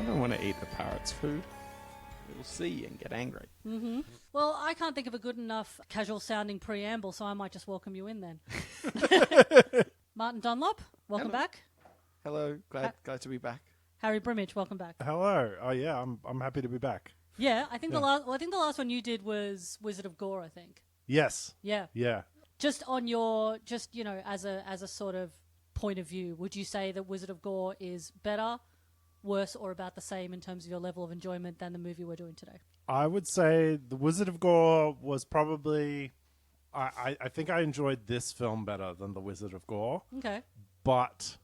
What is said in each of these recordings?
I don't want to eat the parrot's food. It will see and get angry. Mm-hmm. Well, I can't think of a good enough casual-sounding preamble, so I might just welcome you in then. Martin Dunlop, welcome back. Hello, glad to be back. Harry Brimage, welcome back. Hello. Oh yeah, I'm happy to be back. Yeah, I think the last one you did was Wizard of Gore, I think. Yes. Yeah. Yeah. Just on your, as a sort of point of view, would you say that Wizard of Gore is better, worse, or about the same in terms of your level of enjoyment than the movie we're doing today? I would say The Wizard of Gore was probably... I think I enjoyed this film better than The Wizard of Gore. Okay. But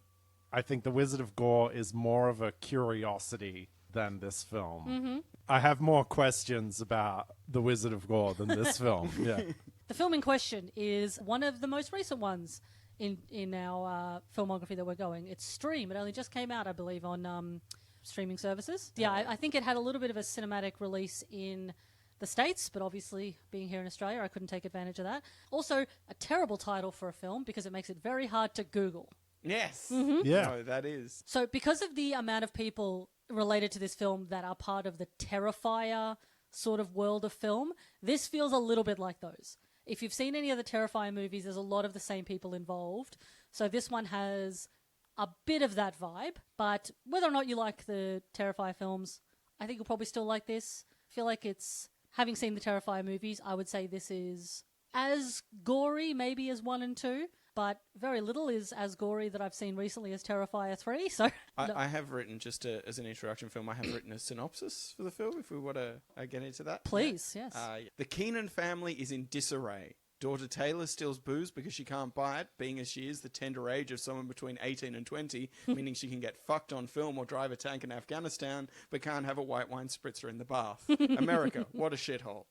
I think The Wizard of Gore is more of a curiosity than this film. Mm-hmm. I have more questions about The Wizard of Gore than this film. Yeah. The film in question is one of the most recent ones in our filmography that we're going. It's Stream. It only just came out, I believe, on streaming services. Yeah, I think it had a little bit of a cinematic release in the States, but obviously being here in Australia, I couldn't take advantage of that. Also, a terrible title for a film because it makes it very hard to Google. Yes. Mm-hmm. Yeah. No, that is. So because of the amount of people related to this film that are part of the Terrifier sort of world of film, this feels a little bit like those. If you've seen any of the Terrifier movies, there's a lot of the same people involved. So this one has a bit of that vibe, but whether or not you like the Terrifier films, I think you'll probably still like this. I feel like it's, having seen the Terrifier movies, I would say this is as gory maybe as 1 and 2, but very little is as gory that I've seen recently as Terrifier 3. So I have written, just as an introduction film, I have written a synopsis for the film, if we want to get into that. Please, yes. The Keenan family is in disarray. Daughter Taylor steals booze because she can't buy it, being as she is the tender age of someone between 18 and 20, meaning she can get fucked on film or drive a tank in Afghanistan, but can't have a white wine spritzer in the bath. America, what a shithole.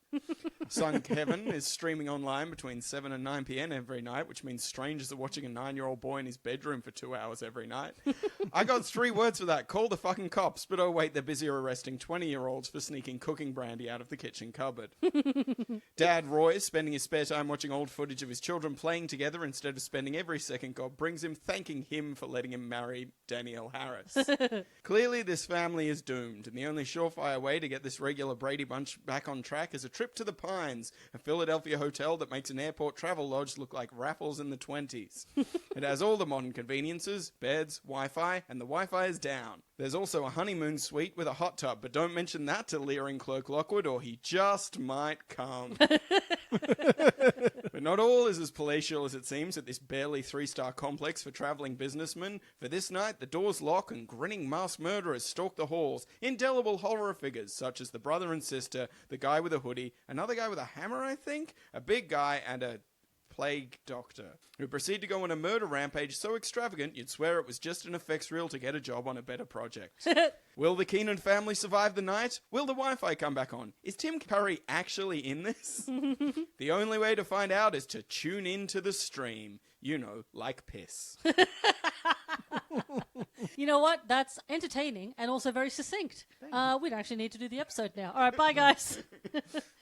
Son Kevin is streaming online between 7 and 9 p.m. every night, which means strangers are watching a 9-year-old boy in his bedroom for 2 hours every night. I got 3 words for that. Call the fucking cops. But oh wait, they're busy arresting 20-year-olds for sneaking cooking brandy out of the kitchen cupboard. Dad Roy is spending his spare time watching old footage of his children playing together instead of spending every second God brings him thanking him for letting him marry Danielle Harris. Clearly this family is doomed, and the only surefire way to get this regular Brady Bunch back on track is a trip to the Pines, a Philadelphia hotel that makes an airport travel lodge look like Raffles in the 20s. It has all the modern conveniences, beds, Wi-Fi, and the Wi-Fi is down. There's also a honeymoon suite with a hot tub, but don't mention that to leering Clerk Lockwood or he just might come. But not all is as palatial as it seems at this barely 3-star complex for travelling businessmen. For this night, the doors lock and grinning masked murderers stalk the halls. Indelible horror figures such as the brother and sister, the guy with a hoodie, another guy with a hammer, I think, a big guy, and a plague doctor, who proceed to go on a murder rampage so extravagant you'd swear it was just an effects reel to get a job on a better project. Will the Keenan family survive the night? Will the Wi-Fi come back on? Is Tim Curry actually in this? The only way to find out is to tune in to the stream. You know, like piss. You know what? That's entertaining and also very succinct. We'd actually need to do the episode now. All right, bye, guys.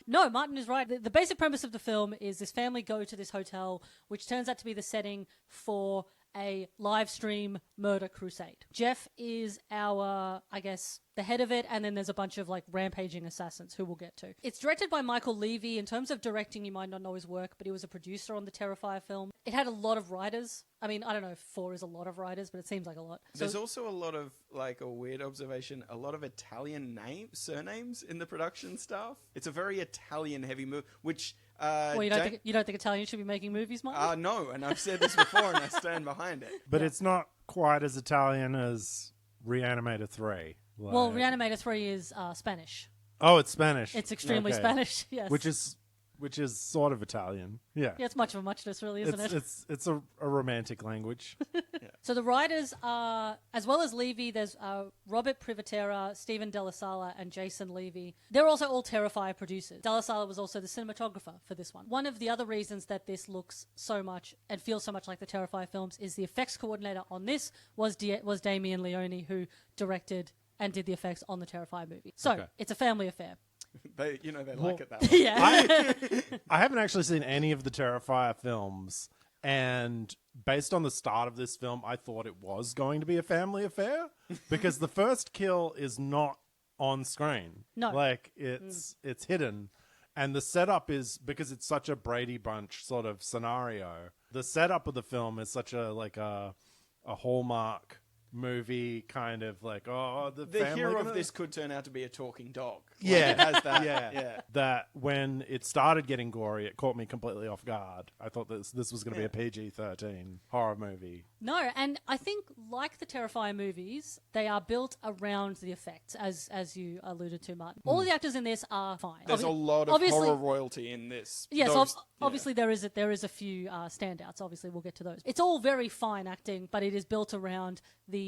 No, Martin is right. The basic premise of the film is this family go to this hotel, which turns out to be the setting for a live stream murder crusade. Jeff is our, I guess, the head of it, and then there's a bunch of like rampaging assassins who we'll get to. It's directed by Michael Levy. In terms of directing, you might not know his work, but he was a producer on the Terrifier film. It had a lot of writers. I mean, I don't know if 4 is a lot of writers, but it seems like a lot. There's also a lot of, like, a weird observation, a lot of Italian surnames in the production staff. It's a very Italian-heavy movie, which... well, you don't think Italians should be making movies, Martin? No, and I've said this before, and I stand behind it. But it's not quite as Italian as Reanimator 3. Like... Well, Reanimator 3 is Spanish. Oh, it's Spanish. It's extremely Spanish, yes. Which is sort of Italian. Yeah. Yeah, it's much of a muchness, really, isn't it? It's a romantic language. Yeah. So the writers are, as well as Levy, there's Robert Privatera, Stephen Della Sala, and Jason Levy. They're also all Terrifier producers. Della Sala was also the cinematographer for this one. One of the other reasons that this looks so much and feels so much like the Terrifier films is the effects coordinator on this was Damien Leone, who directed and did the effects on the Terrifier movie. So It's a family affair. They like it that way. Yeah. I haven't actually seen any of the Terrifier films, And based on the start of this film, I thought it was going to be a family affair because the first kill is not on screen. No. Like, it's hidden. And the setup is, because it's such a Brady Bunch sort of scenario, the setup of the film is such a Hallmark movie kind of like, oh, the family hero gonna... of this could turn out to be a talking dog. Yeah. It has that. Yeah. That when it started getting gory, it caught me completely off guard. I thought this was going to be a PG-13 horror movie. No, and I think, like the Terrifier movies, they are built around the effects, as you alluded to, Martin. All the actors in this are fine. There's a lot of horror royalty in this. Yes, obviously there is a few standouts. Obviously, we'll get to those. It's all very fine acting, but it is built around the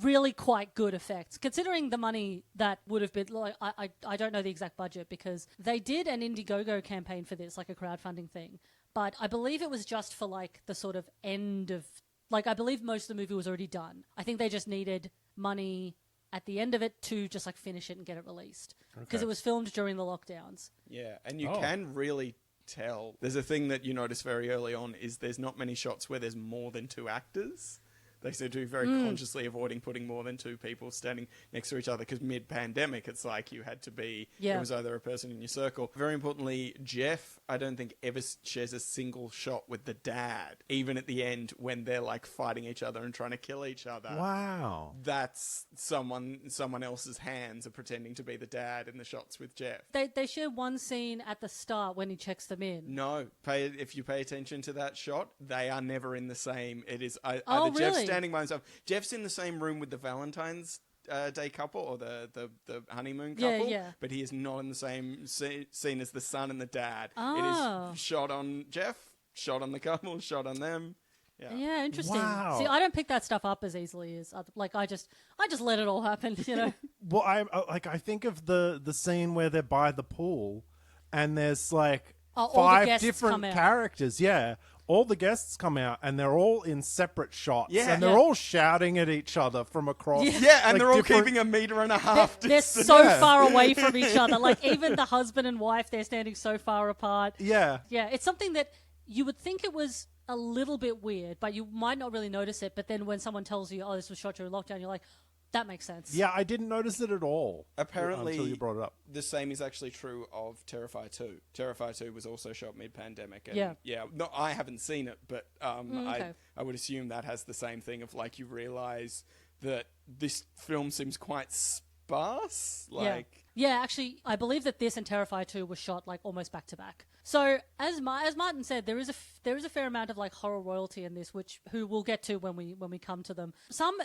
really quite good effects. Considering the money that would have been, like, I don't know the exact budget because they did an Indiegogo campaign for this, like a crowdfunding thing. But I believe it was just for like the sort of end of, like, I believe most of the movie was already done. I think they just needed money at the end of it to just like finish it and get it released because it was filmed during the lockdowns. Yeah, and you can really tell. There's a thing that you notice very early on is there's not many shots where there's more than two actors. They seem to be very consciously avoiding putting more than two people standing next to each other because mid-pandemic, it's like you had to be... Yeah. It was either a person in your circle. Very importantly, Jeff, I don't think ever shares a single shot with the dad, even at the end when they're like fighting each other and trying to kill each other. Wow. That's someone else's hands are pretending to be the dad in the shots with Jeff. They share one scene at the start when he checks them in. No, if you pay attention to that shot, they are never in the same. It is either really? Jeff standing by himself. Jeff's in the same room with the Valentine's Day couple or the honeymoon couple, but he is not in the same scene as the son and the dad. Oh. It is shot on Jeff, shot on the couple, shot on them. Yeah, interesting. Wow. See, I don't pick that stuff up as easily as like I just let it all happen, you know. Well, I think of the scene where they're by the pool, and there's like all the 5 guests different come out. characters. Yeah, all the guests come out, and they're all in separate shots. Yeah. and they're all shouting at each other from across. Yeah, and like, they're all different... keeping 1.5 meters They're distance. so far away from each other. Like even the husband and wife, they're standing so far apart. Yeah, Yeah, it's something that you would think it was a little bit weird, but you might not really notice it. But then when someone tells you, "Oh, this was shot during lockdown," you're like, "That makes sense." yeah. I didn't notice it at all. Apparently, until you brought it up. the same is actually true of Terrifier 2. Terrifier 2 was also shot mid-pandemic. And Yeah. No, I haven't seen it, but okay. I would assume that has the same thing of like you realize that this film seems quite sparse. Like, yeah. Actually, I believe that this and Terrifier 2 was shot like almost back to back. So as Martin said, there is a fair amount of like horror royalty in this, who we'll get to when we come to them. Some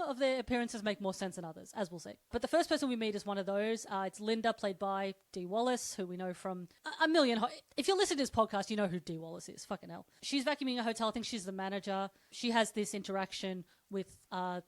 of their appearances make more sense than others, as we'll see. But the first person we meet is one of those. It's Linda, played by Dee Wallace, who we know from a million. If you're listening to this podcast, you know who Dee Wallace is. Fucking hell. She's vacuuming a hotel. I think she's the manager. She has this interaction with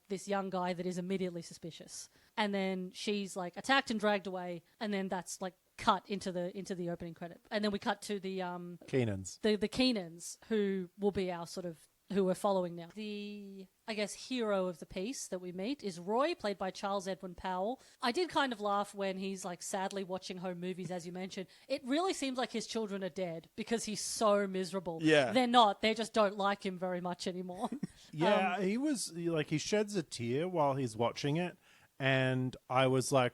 this young guy that is immediately suspicious, and then she's like attacked and dragged away, and then that's like cut into the opening credit, and then we cut to the Keenans. the Keenans, who will be our sort of who we're following now. The I guess hero of the piece that we meet is Roy, played by Charles Edwin Powell. I did kind of laugh when he's like sadly watching home movies, as you mentioned. It really seems like his children are dead because he's so miserable. Yeah. They're not. They just don't like him very much anymore. Yeah, he was like, he sheds a tear while he's watching it, and I was like,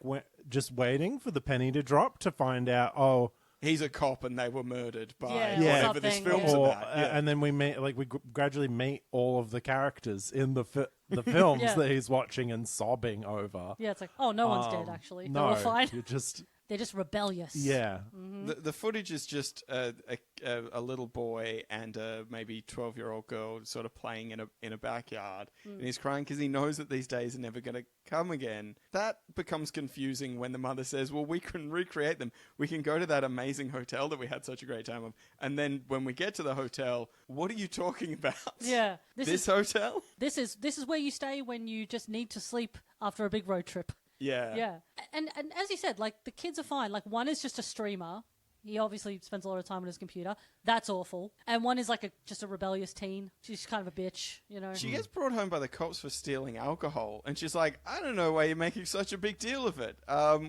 just waiting for the penny to drop to find out. Oh, he's a cop and they were murdered by Yeah, whatever this something, film's yeah. about. Yeah. and then we gradually meet all of the characters in the films Yeah. that he's watching and sobbing over. Yeah, it's like, oh, no one's dead, actually. They're No, all fine. They're just rebellious. yeah. The footage is just a little boy and a maybe 12-year-old girl sort of playing in a backyard, and he's crying because he knows that these days are never going to come again. That becomes confusing when the mother says, "Well, we can recreate them. We can go to that amazing hotel that we had such a great time of." And then when we get to the hotel, what are you talking about? Yeah. This hotel? This is where you stay when you just need to sleep after a big road trip. Yeah. Yeah. And as you said, like the kids are fine. Like one is just a streamer He obviously spends a lot of time on his computer. That's awful. And one is like just a rebellious teen. She's kind of a bitch, you know. She gets brought home by the cops for stealing alcohol, and she's like, I don't know why you're making such a big deal of it.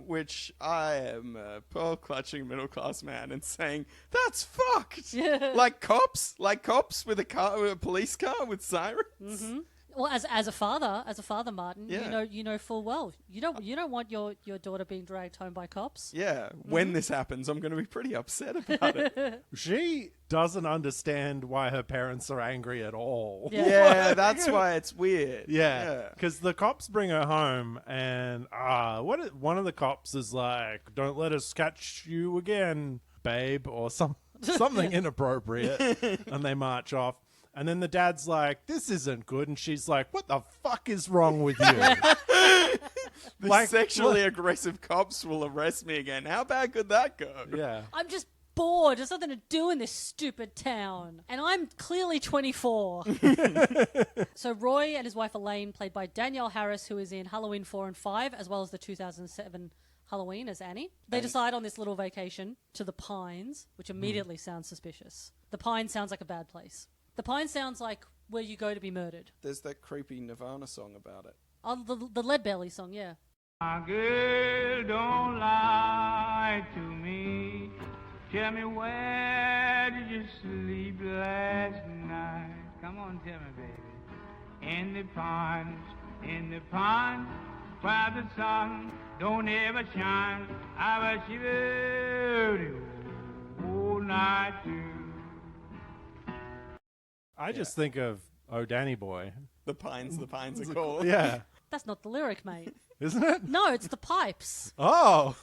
Which I am a pearl-clutching middle-class man and saying, that's fucked! Yeah. Like cops with a police car with sirens? Mm-hmm. Well, as a father, Martin, Yeah. you know full well you don't want your daughter being dragged home by cops. Yeah, when this happens, I'm going to be pretty upset about it. She doesn't understand why her parents are angry at all. Yeah. Yeah, that's why it's weird. Yeah, because the cops bring her home, and one of the cops is like, "Don't let us catch you again, babe," or something inappropriate, and they march off. And then the dad's like, "This isn't good," and she's like, "What the fuck is wrong with you?" The sexually aggressive cops will arrest me again. How bad could that go? Yeah. I'm just bored. There's nothing to do in this stupid town. And I'm clearly 24. So Roy and his wife Elaine, played by Danielle Harris, who is in Halloween 4 and 5, as well as the 2007 Halloween as Annie. They decide on this little vacation to the Pines, which immediately sounds suspicious. The Pines sounds like a bad place. The Pines sounds like where you go to be murdered. There's that creepy Nirvana song about it. Oh, the Lead Belly song, yeah. My girl, don't lie to me. Tell me, where did you sleep last night? Come on, tell me, baby. In the pines, where the sun don't ever shine. I was shivering all night too. I just think of Oh Danny Boy. The pines are called. Yeah. That's not the lyric, mate. Isn't it? No, it's the pipes. Oh.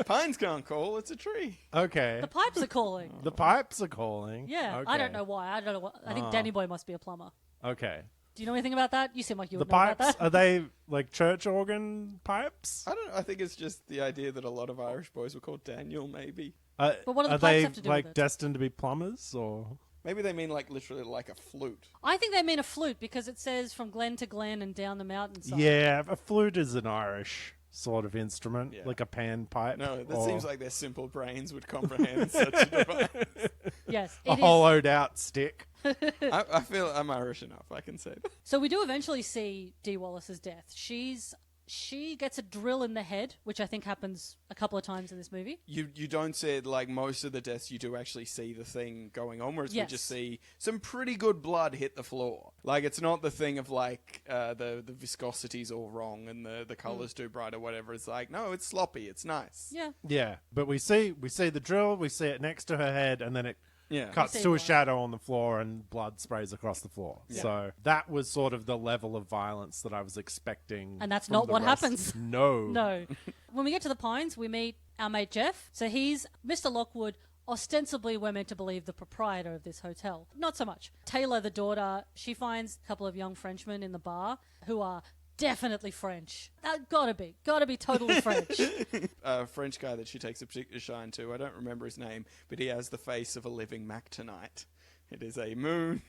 Pines can't call, it's a tree. Okay. The pipes are calling. The pipes are calling. Yeah, Okay. I don't know why. I don't know what. I think Danny Boy must be a plumber. Okay. Do you know anything about that? You seem like you The would know about pipes, that. are they like church organ pipes? I think it's just the idea that a lot of Irish boys were called Daniel, maybe. But what do the are pipes they have to do like with it? destined to be plumbers or? Maybe they mean like literally like a flute. I think they mean a flute because it says from glen to glen and down the mountainside. Yeah, a flute is an Irish sort of instrument, Yeah. like a panpipe. No, that or seems like their simple brains would comprehend such a device. Yes, a it is. hollowed out stick. I feel I'm Irish enough, I can say that. So we do eventually see Dee Wallace's death. She gets a drill in the head, which I think happens a couple of times in this movie. You don't see it like most of the deaths. You do actually see the thing going on, whereas we Yes. just see some pretty good blood hit the floor. Like it's not the thing of like the viscosity's all wrong and the colors too bright or whatever. It's like no, it's sloppy. It's nice. Yeah. Yeah, but we see the drill, we see it next to her head, and then it Yeah. cuts see to a blood. shadow on the floor and blood sprays across the floor. Yeah. So that was sort of the level of violence that I was expecting. And that's from not the what rest. happens. No. No. When we get to the Pines, we meet our mate Jeff. So he's Mr. Lockwood. Ostensibly, we're meant to believe the proprietor of this hotel. Not so much. Taylor, the daughter, she finds a couple of young Frenchmen in the bar who are definitely French. Gotta be totally French. A French guy that she takes a particular shine to. I don't remember his name, but he has the face of a living Mac tonight. It is a moon.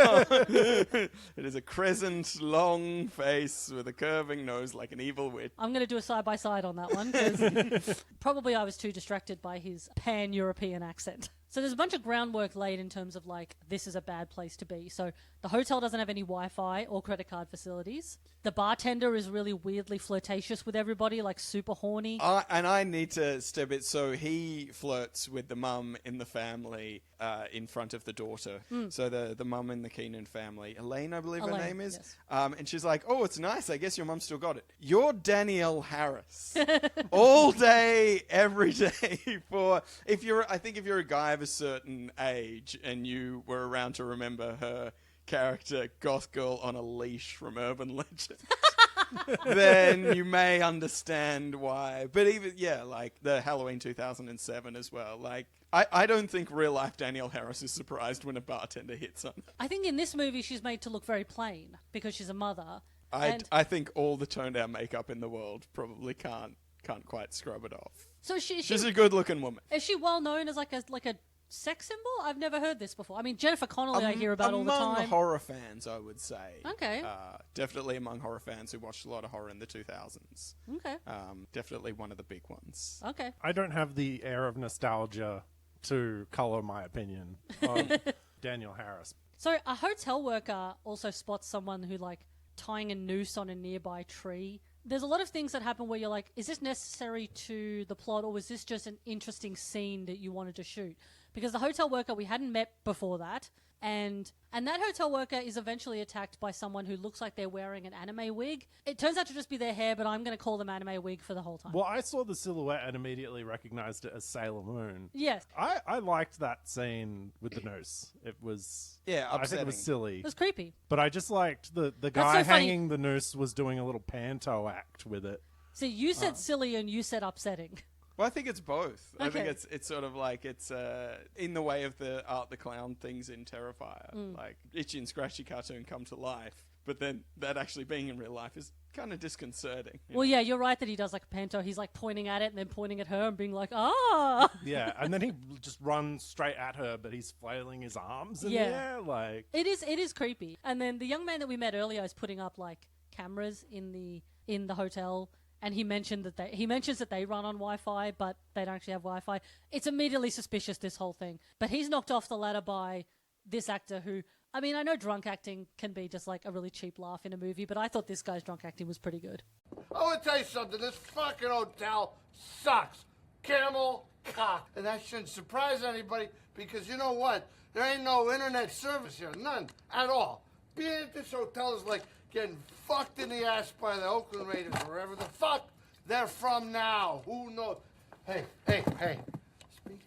It is a crescent, long face with a curving nose like an evil witch. I'm going to do a side-by-side on that one because probably I was too distracted by his pan-European accent. So there's a bunch of groundwork laid in terms of like, this is a bad place to be. So the hotel doesn't have any Wi-Fi or credit card facilities. The bartender is really weirdly flirtatious with everybody, like super horny. And I need to step it. So he flirts with the mum in the family in front of the daughter. So the mum in the Keenan family, Elaine, I believe her Elaine, name is. yes. And she's like, "Oh, it's nice. I guess your mum still got it. You're Danielle Harris, all day, every day. I think if you're a guy of a certain age and you were around to remember her character, Goth Girl on a Leash from Urban Legend." Then you may understand why. But even, like the Halloween 2007 as well. Like, I don't think real life Danielle Harris is surprised when a bartender hits on her. I think in this movie she's made to look very plain because she's a mother. I think all the toned down makeup in the world probably can't quite scrub it off. So She's a good looking woman. is she well known as like a sex symbol? I've never heard this before. I mean, Jennifer Connelly I hear about all the Among time. horror fans, I would say. Okay. Definitely among horror fans who watched a lot of horror in the 2000s. Okay. Definitely one of the big ones. Okay. I don't have the air of nostalgia to color my opinion of Daniel Harris. So a hotel worker also spots someone who, like, tying a noose on a nearby tree. There's a lot of things that happen where you're like, is this necessary to the plot, or was this just an interesting scene that you wanted to shoot? Because the hotel worker we hadn't met before that, and that hotel worker is eventually attacked by someone who looks like they're wearing an anime wig. It turns out to just be their hair, but I'm going to call them anime wig for the whole time. Well, I saw the silhouette and immediately recognized it as Sailor Moon. Yes. I liked that scene with the noose. It was... Yeah, I think it upsetting. was silly. It was creepy. But I just liked the so guy funny. hanging the noose was doing a little panto act with it. See, you said silly and you said upsetting. Well, I think it's both. I think Okay. it's sort of like it's in the way of the Art the Clown things in Terrifier. Like Itchy and Scratchy cartoon come to life, but then that actually being in real life is kind of disconcerting. Well, yeah, you're right that he does like a panto. He's like pointing at it and then pointing at her and being like, ah. Yeah, and then he just runs straight at her, but he's flailing his arms in Yeah. the air, like... It is creepy. And then the young man that we met earlier is putting up like cameras in the hotel, and he mentions that they run on Wi-Fi, but they don't actually have Wi-Fi. It's immediately suspicious, this whole thing. But he's knocked off the ladder by this actor who, I mean, I know drunk acting can be just like a really cheap laugh in a movie, but I thought this guy's drunk acting was pretty good. I want to tell you something. This fucking hotel sucks. Camel cock. And that shouldn't surprise anybody because you know what? There ain't no internet service here. None at all. Being at this hotel is like getting fucked in the ass by the Oakland Raiders, wherever the fuck they're from now. Who knows? Hey. Speaking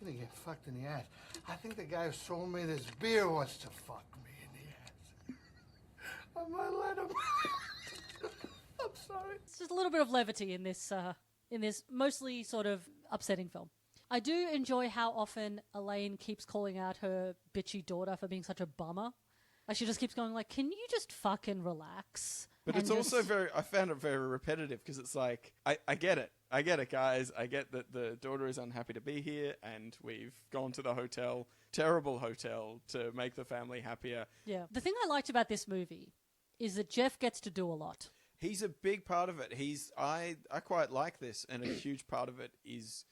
of getting fucked in the ass, I think the guy who sold me this beer wants to fuck me in the ass. I might let him. I'm sorry. It's just a little bit of levity in this mostly sort of upsetting film. I do enjoy how often Elaine keeps calling out her bitchy daughter for being such a bummer. Like, she just keeps going like, can you just fucking relax? But And it's also just- I found it very repetitive because it's like, I get it. I get it, guys. I get that the daughter is unhappy to be here and we've gone to the hotel, terrible hotel, to make the family happier. Yeah. The thing I liked about this movie is that Jeff gets to do a lot. He's a big part of it. I quite like this, and a huge part of it is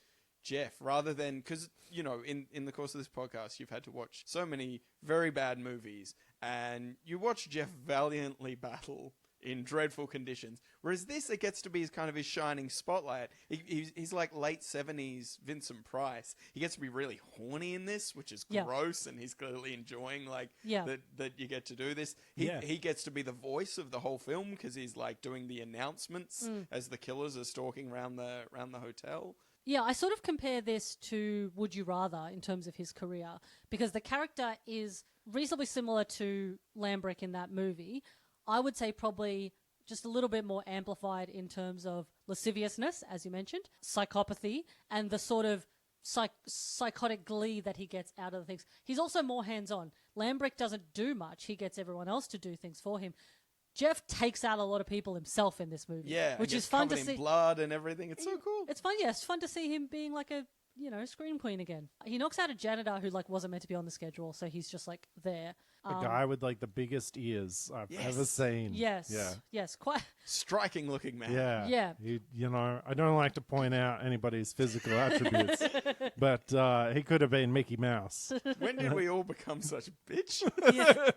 Jeff, rather than, because, you know, in the course of this podcast, you've had to watch so many very bad movies, and you watch Jeff valiantly battle in dreadful conditions. Whereas this, it gets to be kind of his shining spotlight. He's like late 70s Vincent Price. He gets to be really horny in this, which is Yeah. gross, and he's clearly enjoying Yeah. that you get to do this. Yeah. He gets to be the voice of the whole film because he's like doing the announcements as the killers are stalking around the hotel. Yeah, I sort of compare this to Would You Rather in terms of his career, because the character is reasonably similar to Lambrick in that movie. I would say probably just a little bit more amplified in terms of lasciviousness, as you mentioned, psychopathy, and the sort of psychotic glee that he gets out of the things. He's also more hands-on. Lambrick doesn't do much. He gets everyone else to do things for him. Jeff takes out a lot of people himself in this movie. Yeah, which and is gets fun to covered in see. blood and everything. It's so cool. It's fun, yeah. It's fun to see him being like a, scream queen again. He knocks out a janitor who wasn't meant to be on the schedule, so he's just there. A guy with like the biggest ears I've ever seen. Yes. Yeah. Yes. Quite. Striking looking man. Yeah. Yeah. You know, I don't like to point out anybody's physical attributes, but he could have been Mickey Mouse. When did we all become such bitch? Yeah.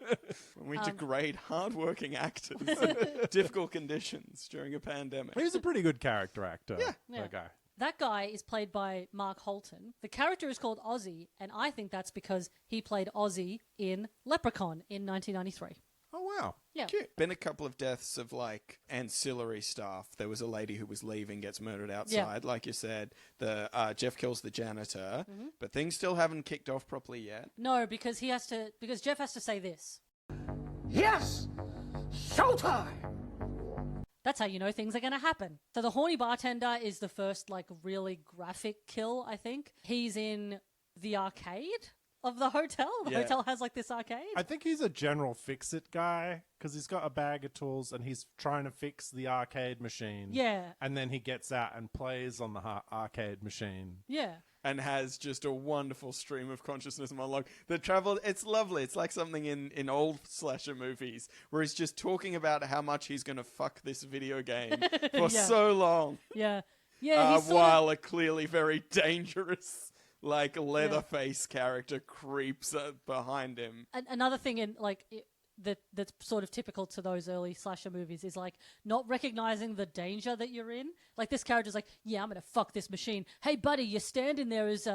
When we degrade hardworking actors in difficult conditions during a pandemic. He was a pretty good character actor. Yeah. That guy. That guy is played by Mark Holton. The character is called Ozzy, and I think that's because he played Ozzy in Leprechaun in 1993. Oh wow. Yeah. Cute. Been a couple of deaths of ancillary stuff. There was a lady who was leaving, gets murdered outside, like you said. The Jeff kills the janitor, but things still haven't kicked off properly yet. No, because Jeff has to say this. Yes! Showtime! That's how you know things are going to happen. So the horny bartender is the first really graphic kill, I think. He's in the arcade of the hotel. The hotel has this arcade. I think he's a general fix-it guy because he's got a bag of tools and he's trying to fix the arcade machine. Yeah. And then he gets out and plays on the arcade machine. Yeah. and has just a wonderful stream of consciousness monologue that travels. It's lovely. It's like something in old slasher movies where he's just talking about how much he's going to fuck this video game for so long. Yeah. Yeah. He's sort of- while a clearly very dangerous, like, Leatherface character creeps behind him. Another thing in, like... that's sort of typical to those early slasher movies is like not recognizing the danger that you're in. Like this character's like, yeah, I'm gonna fuck this machine. Hey, buddy, you're standing there is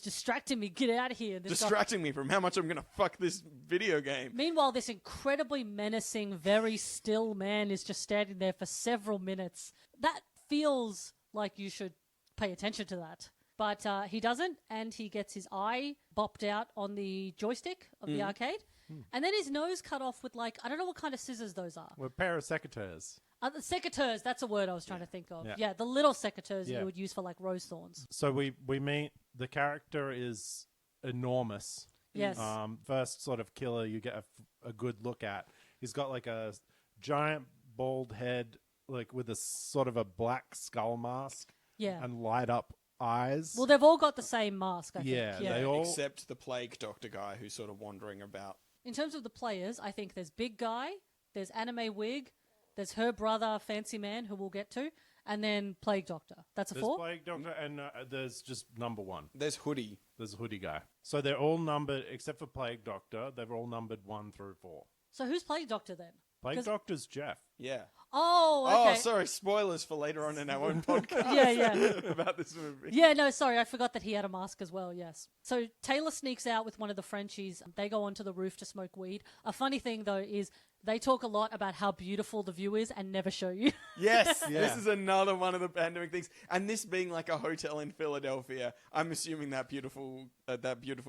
distracting me. Get out of here. Distracting me from how much I'm gonna fuck this video game. Meanwhile, this incredibly menacing, very still man is just standing there for several minutes. That feels like you should pay attention to that. But he doesn't, and he gets his eye bopped out on the joystick of the arcade. And then his nose cut off with, like, I don't know what kind of scissors those are. With a pair of secateurs. The secateurs, that's a word I was trying to think of. Yeah. Yeah, the little secateurs you would use for, like, rose thorns. So we meet, the character is enormous. Yes. First sort of killer you get a good look at. He's got, like, a giant bald head, like, with a sort of a black skull mask. Yeah. And light up eyes. Well, they've all got the same mask, I think. Yeah, Yeah. they all... Except the plague doctor guy who's sort of wandering about. In terms of the players, I think there's Big Guy, there's Anime Wig, there's her brother, Fancy Man, who we'll get to, and then Plague Doctor. That's a There's 4? Plague Doctor, and there's just number 1. There's Hoodie. There's a hoodie guy. So they're all numbered, except for Plague Doctor, they're all numbered 1 through 4. So who's Plague Doctor then? Plague 'Cause- Doctor's Jeff. Yeah. Oh, Oh, okay. sorry. Spoilers for later on in our own podcast. Yeah. about this movie. Yeah, no, sorry, I forgot that he had a mask as well, yes. So Taylor sneaks out with one of the Frenchies. They go onto the roof to smoke weed. A funny thing, though, is they talk a lot about how beautiful the view is and never show you. Yes, Yeah. this is another one of the pandemic things. And this being like a hotel in Philadelphia, I'm assuming that beautiful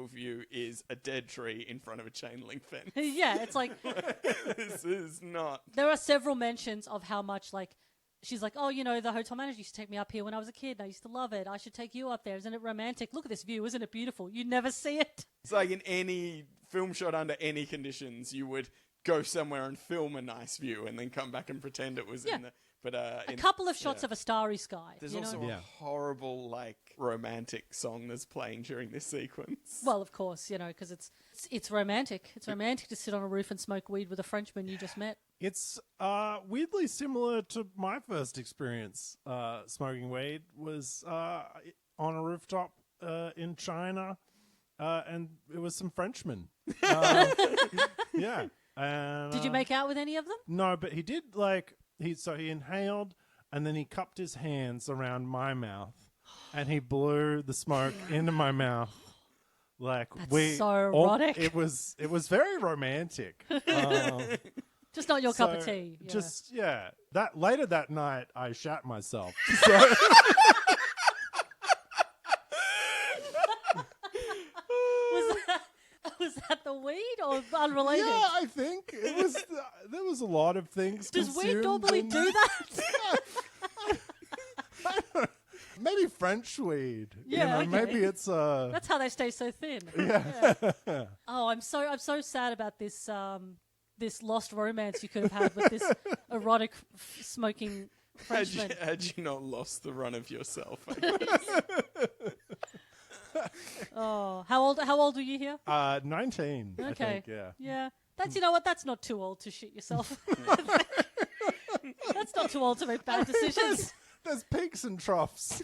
view is a dead tree in front of a chain link fence. Yeah, it's like This is not. there are several mentions of how much, like, she's like, oh, you know, the hotel manager used to take me up here when I was a kid. I used to love it. I should take you up there. Isn't it romantic? Look at this view. Isn't it beautiful? You never see it. It's like in any film shot under any conditions, you would go somewhere and film a nice view and then come back and pretend it was Yeah. in the. But A couple of shots of a starry sky. There's you know? also Yeah. a horrible, like, romantic song that's playing during this sequence. Well, of course, you know, because it's romantic. It's romantic to sit on a roof and smoke weed with a Frenchman you just met. It's weirdly similar to my first experience smoking weed was on a rooftop in China, and it was some Frenchmen. Yeah. And, Did you make out with any of them? No, but he did he inhaled and then he cupped his hands around my mouth and he blew the smoke into my mouth. Like That's so erotic. It was very romantic. Just not your cup of tea. Yeah. Just that later that night I shat myself. Was that the weed or unrelated? Yeah, I think it was. There was a lot of things. Does weed consumed normally in- do that? Maybe French weed. Yeah, okay. Maybe it's That's how they stay so thin. Yeah. Oh, I'm so sad about this this lost romance you could have had with this erotic smoking Frenchman. Had you not lost the run of yourself? I guess. Oh, how old were you here? 19. Okay. I think, yeah. Yeah. That's, you know what, that's not too old to shit yourself. That's not too old to make bad decisions. There's peaks and troughs.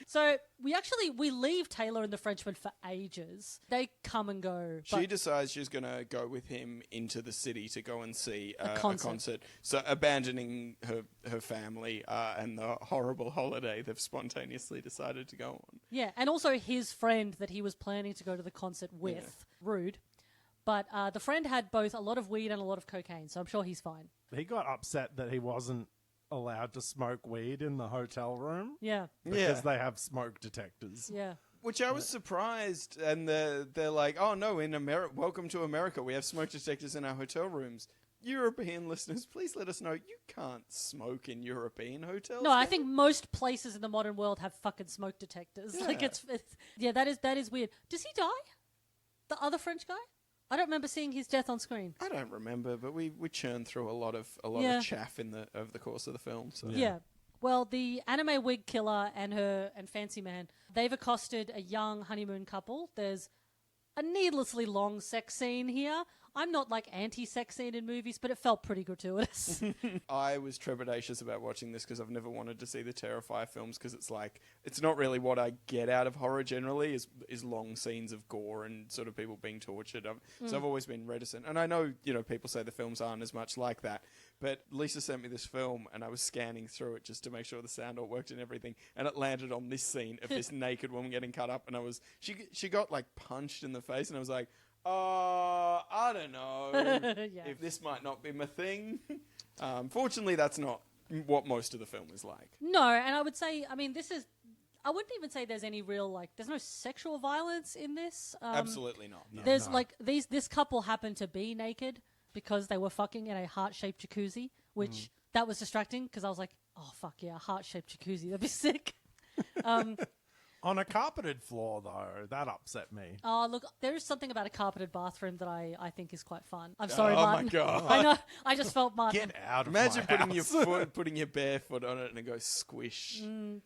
So we leave Taylor and the Frenchman for ages. They come and go. She but decides she's going to go with him into the city to go and see a concert. concert. So abandoning her family and the horrible holiday they've spontaneously decided to go on. yeah, and also his friend that he was planning to go to the concert with, Rude. But the friend had both a lot of weed and a lot of cocaine, so I'm sure he's fine. He got upset that he wasn't allowed to smoke weed in the hotel room Yeah, because they have smoke detectors. yeah. Which I was surprised, and they're like, "Oh no, in America, welcome to America. We have smoke detectors in our hotel rooms." European listeners, please let us know you can't smoke in European hotels. No, I think most places in the modern world have fucking smoke detectors. Yeah. Like it's that is weird. Does he die? The other French guy? I don't remember seeing his death on screen. I don't remember, but we churned through a lot of Yeah. chaff over the course of the film. So Yeah. Well, the anime wig killer and Fancy Man, they've accosted a young honeymoon couple. There's a needlessly long sex scene here. I'm not like anti-sex scene in movies, but it felt pretty gratuitous. I was trepidatious about watching this because I've never wanted to see the Terrifier films because it's like, it's not really what I get out of horror generally is long scenes of gore and sort of people being tortured. So I've always been reticent. And I know, people say the films aren't as much like that, but Lisa sent me this film and I was scanning through it just to make sure the sound all worked and everything. And it landed on this scene of this naked woman getting cut up and she got like punched in the face and I was like, I don't know if this might not be my thing. Fortunately, that's not what most of the film is like. No, and I would say, I wouldn't even say there's any real, there's no sexual violence in this. Absolutely not. No. There's, this couple happened to be naked because they were fucking in a heart-shaped jacuzzi, which that was distracting because I was like, oh, fuck yeah, a heart-shaped jacuzzi, that'd be sick. On a carpeted floor, though, that upset me. Oh, look, there is something about a carpeted bathroom that I think is quite fun. I'm sorry, Martin. Oh, my God. I know, I just felt Martin. Get out of Imagine my putting putting your bare foot on it and it goes squish.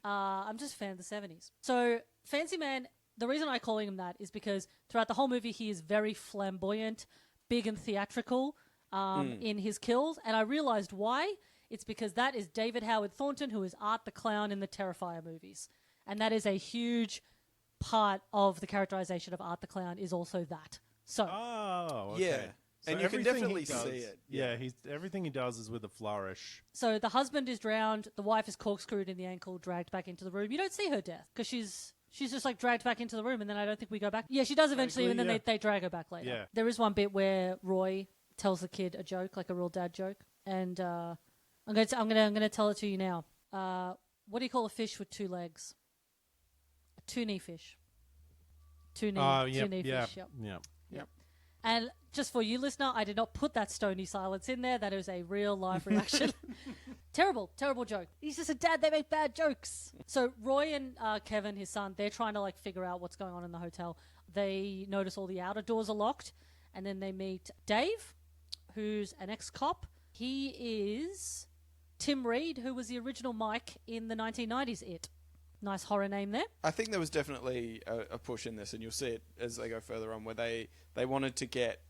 I'm just a fan of the 70s. So, Fancy Man, the reason I'm calling him that is because throughout the whole movie, he is very flamboyant, big and theatrical in his kills. And I realized why. It's because that is David Howard Thornton, who is Art the Clown in the Terrifier movies. And that is a huge part of the characterization of Art the Clown is also that. So, Oh, okay. Yeah. So And you can everything definitely he does- see it. Yeah, everything he does is with a flourish. so the husband is drowned, the wife is corkscrewed in the ankle, dragged back into the room. You don't see her death because she's just like dragged back into the room, and then I don't think we go back. Yeah, she does eventually, and then Vaguely, they drag her back later. Yeah. There is one bit where Roy tells the kid a joke, like a real dad joke, and I'm gonna tell it to you now. What do you call a fish with two legs? A two-knee fish. Two-knee fish. Yep. And just for you, listener, I did not put that stony silence in there. That is a real live reaction. Terrible joke. He's just a dad. They make bad jokes. So Roy and Kevin, his son, they're trying to figure out what's going on in the hotel. They notice all the outer doors are locked, and then they meet Dave, who's an ex-cop. He is Tim Reed, who was the original Mike in the 1990s It. Nice horror name there. I think there was definitely a push in this, and you'll see it as they go further on, where they wanted to get...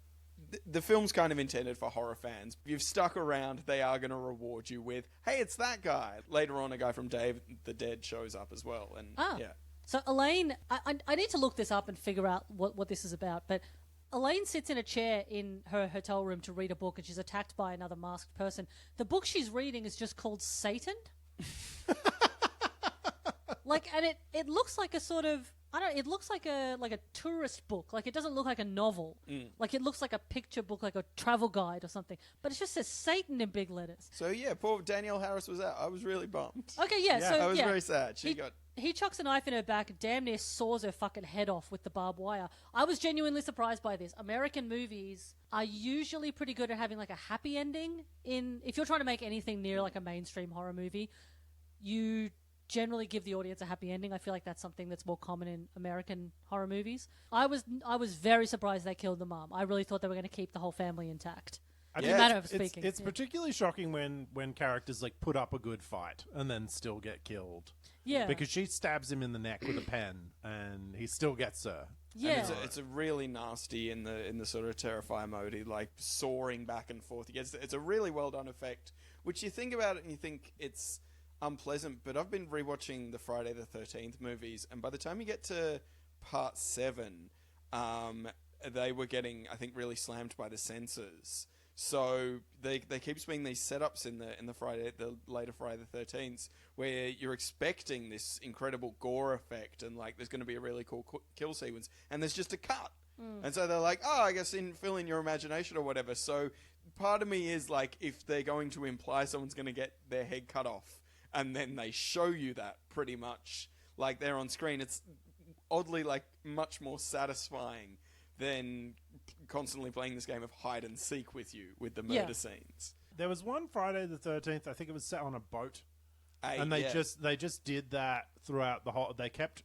The film's kind of intended for horror fans. If you've stuck around, they are going to reward you with, hey, it's that guy. Later on, a guy from Dave the Dead shows up as well. And yeah. So Elaine, I need to look this up and figure out what this is about, but Elaine sits in a chair in her hotel room to read a book, and she's attacked by another masked person. The book she's reading is just called Satan. And it looks like a sort of, it looks like a tourist book. It doesn't look like a novel. It looks like a picture book, like a travel guide or something. But it just says Satan in big letters. So yeah, poor Danielle Harris was out. I was really bummed. Okay, yeah. So I was very sad. He chucks a knife in her back, damn near saws her fucking head off with the barbed wire. I was genuinely surprised by this. American movies are usually pretty good at having a happy ending. If you're trying to make anything near a mainstream horror movie, you generally give the audience a happy ending. I feel like that's something that's more common in American horror movies. I was very surprised they killed the mom. I really thought they were going to keep the whole family intact. In a matter of speaking. It's particularly shocking when characters put up a good fight and then still get killed. Yeah. Because she stabs him in the neck with a pen and he still gets her. Yeah. And it's a really nasty in the sort of Terrifier mode, soaring back and forth. It's a really well done effect, which you think about it and you think it's unpleasant, but I've been rewatching the Friday the 13th movies, and by the time you get to part 7, they were getting, I think, really slammed by the censors. So they keep being these setups in the later Friday the 13th, where you're expecting this incredible gore effect and there's going to be a really cool kill sequence, and there's just a cut. And so they're like, oh, I guess fill in your imagination or whatever. So part of me is if they're going to imply someone's going to get their head cut off, and then they show you that pretty much there on screen, it's oddly much more satisfying than constantly playing this game of hide and seek with you with the murder scenes. There was one Friday the 13th, I think it was set on a boat. And they just did that throughout the whole... They kept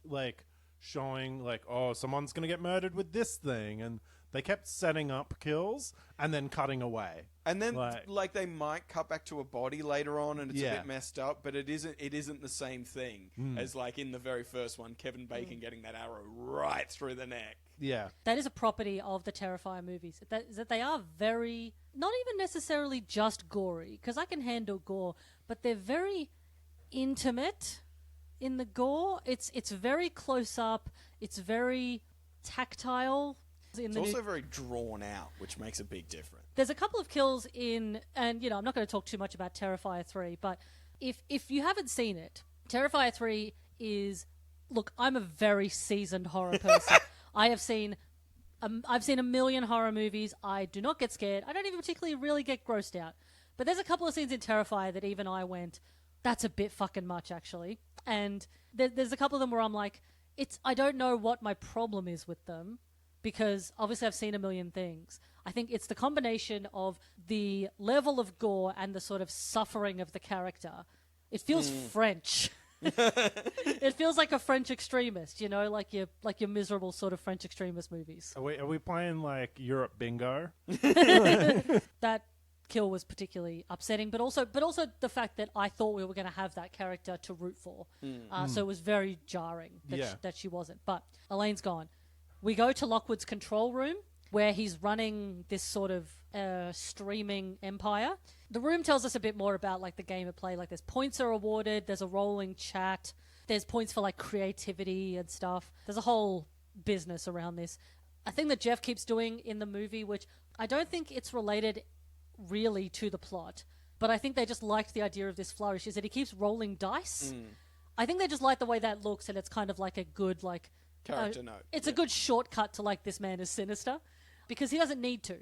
showing oh, someone's going to get murdered with this thing, and They kept setting up kills and then cutting away. And then, like, they might cut back to a body later on, and it's a bit messed up. But it isn't the same thing as, like, in the very first one, Kevin Bacon getting that arrow right through the neck. Yeah, that is a property of the Terrifier movies. That they are very, not even necessarily just gory, because I can handle gore, but they're very intimate in the gore. It's very close up. It's very tactile. It's also very drawn out, which makes a big difference. There's a couple of kills in, and I'm not going to talk too much about Terrifier 3, but if you haven't seen it, Terrifier 3 is, look, I'm a very seasoned horror person. I've seen a million horror movies. I do not get scared. I don't even particularly really get grossed out. But there's a couple of scenes in Terrifier that even I went, that's a bit fucking much, actually. And there's a couple of them where I'm like, I don't know what my problem is with them, because obviously I've seen a million things. I think it's the combination of the level of gore and the sort of suffering of the character. It feels French. It feels like a French extremist, like your miserable sort of French extremist movies. Are we playing like Europe Bingo? That kill was particularly upsetting, but also the fact that I thought we were going to have that character to root for. So it was very jarring that she wasn't. But Elaine's gone. We go to Lockwood's control room, where he's running this sort of streaming empire. The room tells us a bit more about like the game of play. Like there's points are awarded, there's a rolling chat, there's points for like creativity and stuff. There's a whole business around this. A thing that Jeff keeps doing in the movie, which I don't think it's related really to the plot, but I think they just liked the idea of this flourish, is that he keeps rolling dice. I think they just like the way that looks, and it's kind of like a good like character note. It's a good shortcut to like, this man is sinister, because he doesn't need to.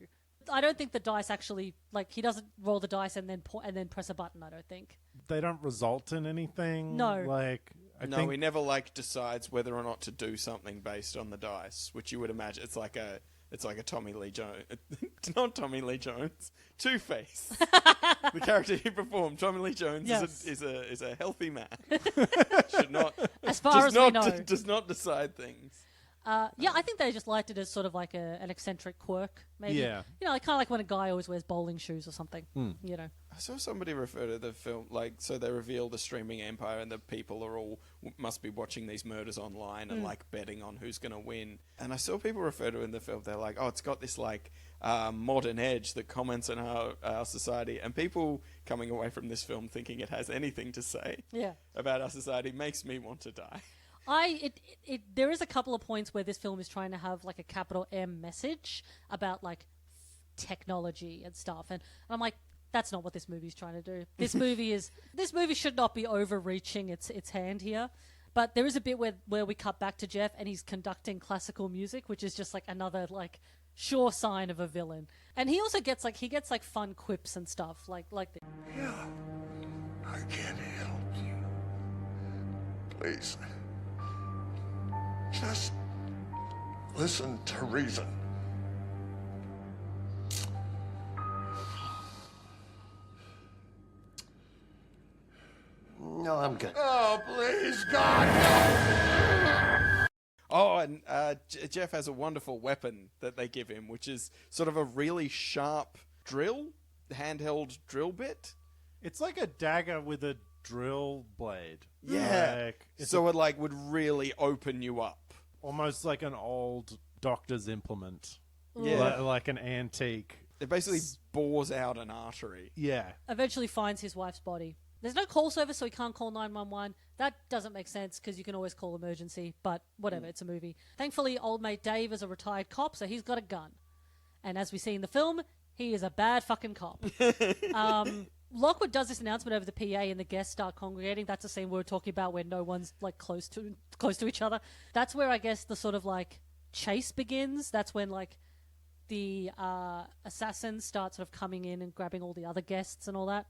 I don't think the dice actually, like, he doesn't roll the dice and then press a button. I don't think they don't result in anything. No, like I think he never like decides whether or not to do something based on the dice, which you would imagine it's like a Tommy Lee Jones, not Tommy Lee Jones, Two-Face, the character he performed. Tommy Lee Jones is a healthy man. Should not, as far as we know, does not decide things. I think they just liked it as sort of like an eccentric quirk, maybe. Yeah. Kind of like when a guy always wears bowling shoes or something. I saw somebody refer to the film, like, so they reveal the streaming empire and the people are all, must be watching these murders online and, like, betting on who's going to win. And I saw people refer to it in the film, they're like, oh, it's got this, like, modern edge that comments on our society. And people coming away from this film thinking it has anything to say about our society makes me want to die. There is a couple of points where this film is trying to have like a capital M message about like technology and stuff, and I'm like, that's not what this movie's trying to do. This movie should not be overreaching its hand here. But there is a bit where we cut back to Jeff and he's conducting classical music, which is just like another like sure sign of a villain. And he also gets like fun quips and stuff like this. Yeah, I can't help you. Please. Just listen to reason. No, I'm good. Oh, please, God, no! Oh, and Jeff has a wonderful weapon that they give him, which is sort of a really sharp handheld drill bit. It's like a dagger with a drill blade. Yeah. So it like would really open you up. Almost like an old doctor's implement. Yeah. Like an antique. It basically bores out an artery. Yeah. Eventually finds his wife's body. There's no call service, so he can't call 911. That doesn't make sense because you can always call emergency, but whatever, it's a movie. Thankfully, old mate Dave is a retired cop, so he's got a gun. And as we see in the film, he is a bad fucking cop. Lockwood does this announcement over the PA and the guests start congregating. That's the scene we were talking about where no one's like close to each other. That's where I guess the sort of like chase begins. That's when like the assassins start sort of coming in and grabbing all the other guests and all that.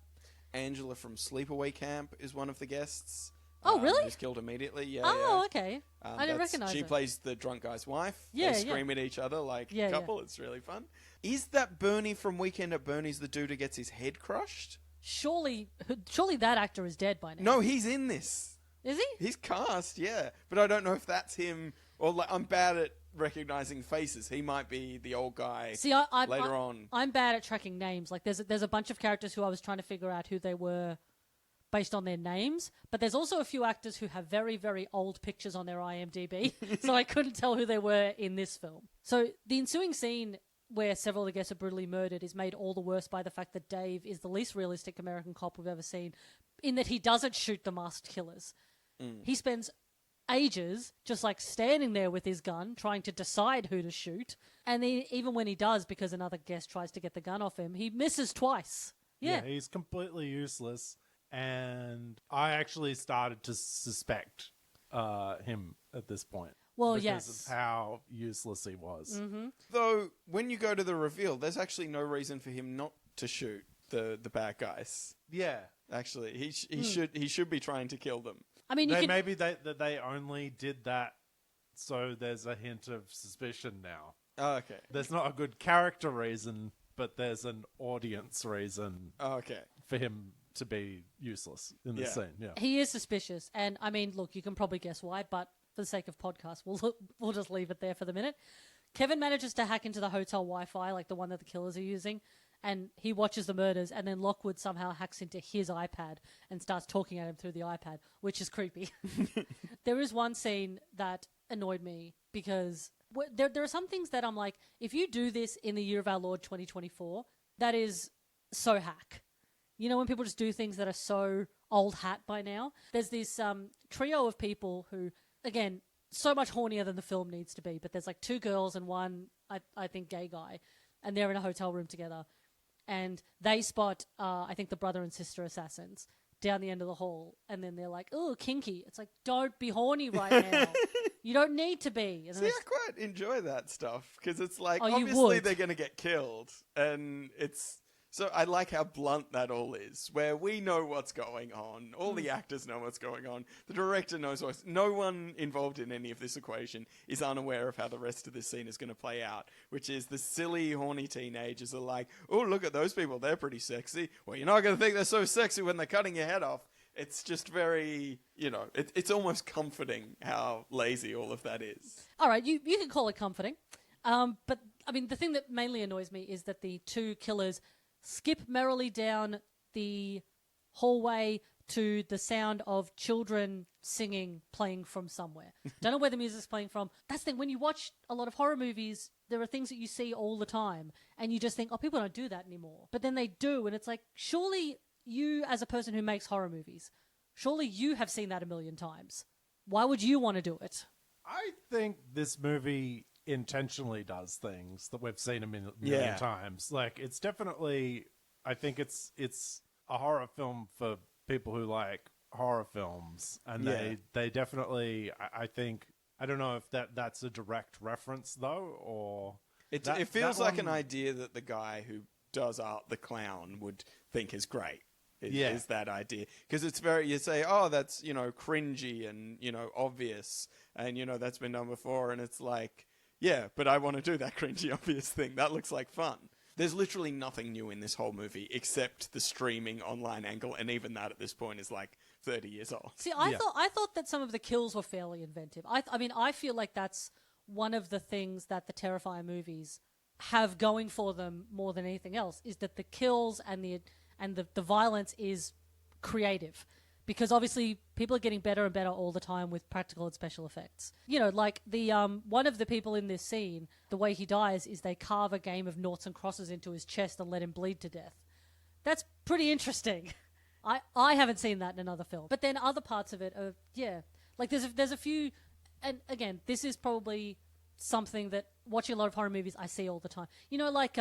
Angela from Sleepaway Camp is one of the guests. Oh, really? Who's killed immediately. Yeah. Oh, okay. I didn't recognize her. She plays the drunk guy's wife. Yeah, they scream at each other like a couple. It's really fun. Is that Bernie from Weekend at Bernie's the dude who gets his head crushed? Surely that actor is dead by now. No, he's in this. Is he? He's cast, yeah. But I don't know if that's him or like I'm bad at recognizing faces. He might be the old guy. See, later on. I'm bad at tracking names. Like, there's a bunch of characters who I was trying to figure out who they were based on their names, but there's also a few actors who have very, very old pictures on their IMDb, so I couldn't tell who they were in this film. So the ensuing scene where several of the guests are brutally murdered is made all the worse by the fact that Dave is the least realistic American cop we've ever seen, in that he doesn't shoot the masked killers. He spends ages just like standing there with his gun trying to decide who to shoot, and then even when he does, because another guest tries to get the gun off him, he misses twice. Yeah, he's completely useless, and I actually started to suspect him at this point. Well, because yes, of how useless he was. Though, when you go to the reveal, there's actually no reason for him not to shoot the bad guys. Yeah, Actually, he should be trying to kill them. I mean, maybe they only did that so there's a hint of suspicion now. Oh, okay. There's not a good character reason, but there's an audience reason Oh, okay. for him to be useless in this scene. Yeah. he is suspicious, and I mean, look, you can probably guess why, but for the sake of podcast, we'll just leave it there for the minute. Kevin manages to hack into the hotel Wi-Fi, like the one that the killers are using, and he watches the murders, and then Lockwood somehow hacks into his iPad and starts talking at him through the iPad, which is creepy. There is one scene that annoyed me because there are some things that I'm like, if you do this in the year of our Lord 2024, that is so hack. You know, when people just do things that are so old hat by now. There's this trio of people who, again, so much hornier than the film needs to be, but there's like two girls and one, I think, gay guy, and they're in a hotel room together. And they spot, I think, the brother and sister assassins down the end of the hall. And then they're like, oh, kinky. It's like, don't be horny right now. You don't need to be. And See, I quite enjoy that stuff because it's like, Oh, you obviously would. they're going to get killed. And it's... So I like how blunt that all is, where we know what's going on. All the actors know what's going on. The director knows what's... No one involved in any of this equation is unaware of how the rest of this scene is going to play out, which is the silly, horny teenagers are like, oh, look at those people. They're pretty sexy. Well, you're not going to think they're so sexy when they're cutting your head off. It's just very, you know, it's almost comforting how lazy all of that is. All right, you can call it comforting. But, I mean, the thing that mainly annoys me is that the two killers skip merrily down the hallway to the sound of children singing, playing from somewhere. Don't know where the music's playing from. That's the thing. When you watch a lot of horror movies, there are things that you see all the time, and you just think, oh, people don't do that anymore. But then they do, and it's like, surely you, as a person who makes horror movies, surely you have seen that a million times. Why would you want to do it? I think this movie intentionally does things that we've seen a million times. Like, it's definitely, I think it's a horror film for people who like horror films, and they definitely, I think, I don't know if that's a direct reference though, or It feels like an idea that the guy who does Art the Clown would think is great. Is that idea. Because it's very, you say, oh, that's, you know, cringy and, you know, obvious. And, you know, that's been done before. And it's like, yeah, but I want to do that cringy, obvious thing. That looks like fun. There's literally nothing new in this whole movie except the streaming online angle. And even that at this point is like 30 years old. See, I thought that some of the kills were fairly inventive. I mean, I feel like that's one of the things that the Terrifier movies have going for them more than anything else, is that the kills and the violence is creative, because obviously people are getting better and better all the time with practical and special effects. You know, like the one of the people in this scene, the way he dies is they carve a game of noughts and crosses into his chest and let him bleed to death. That's pretty interesting. I haven't seen that in another film. But then other parts of it are, like there's a few, and again, this is probably something that watching a lot of horror movies I see all the time. You know, like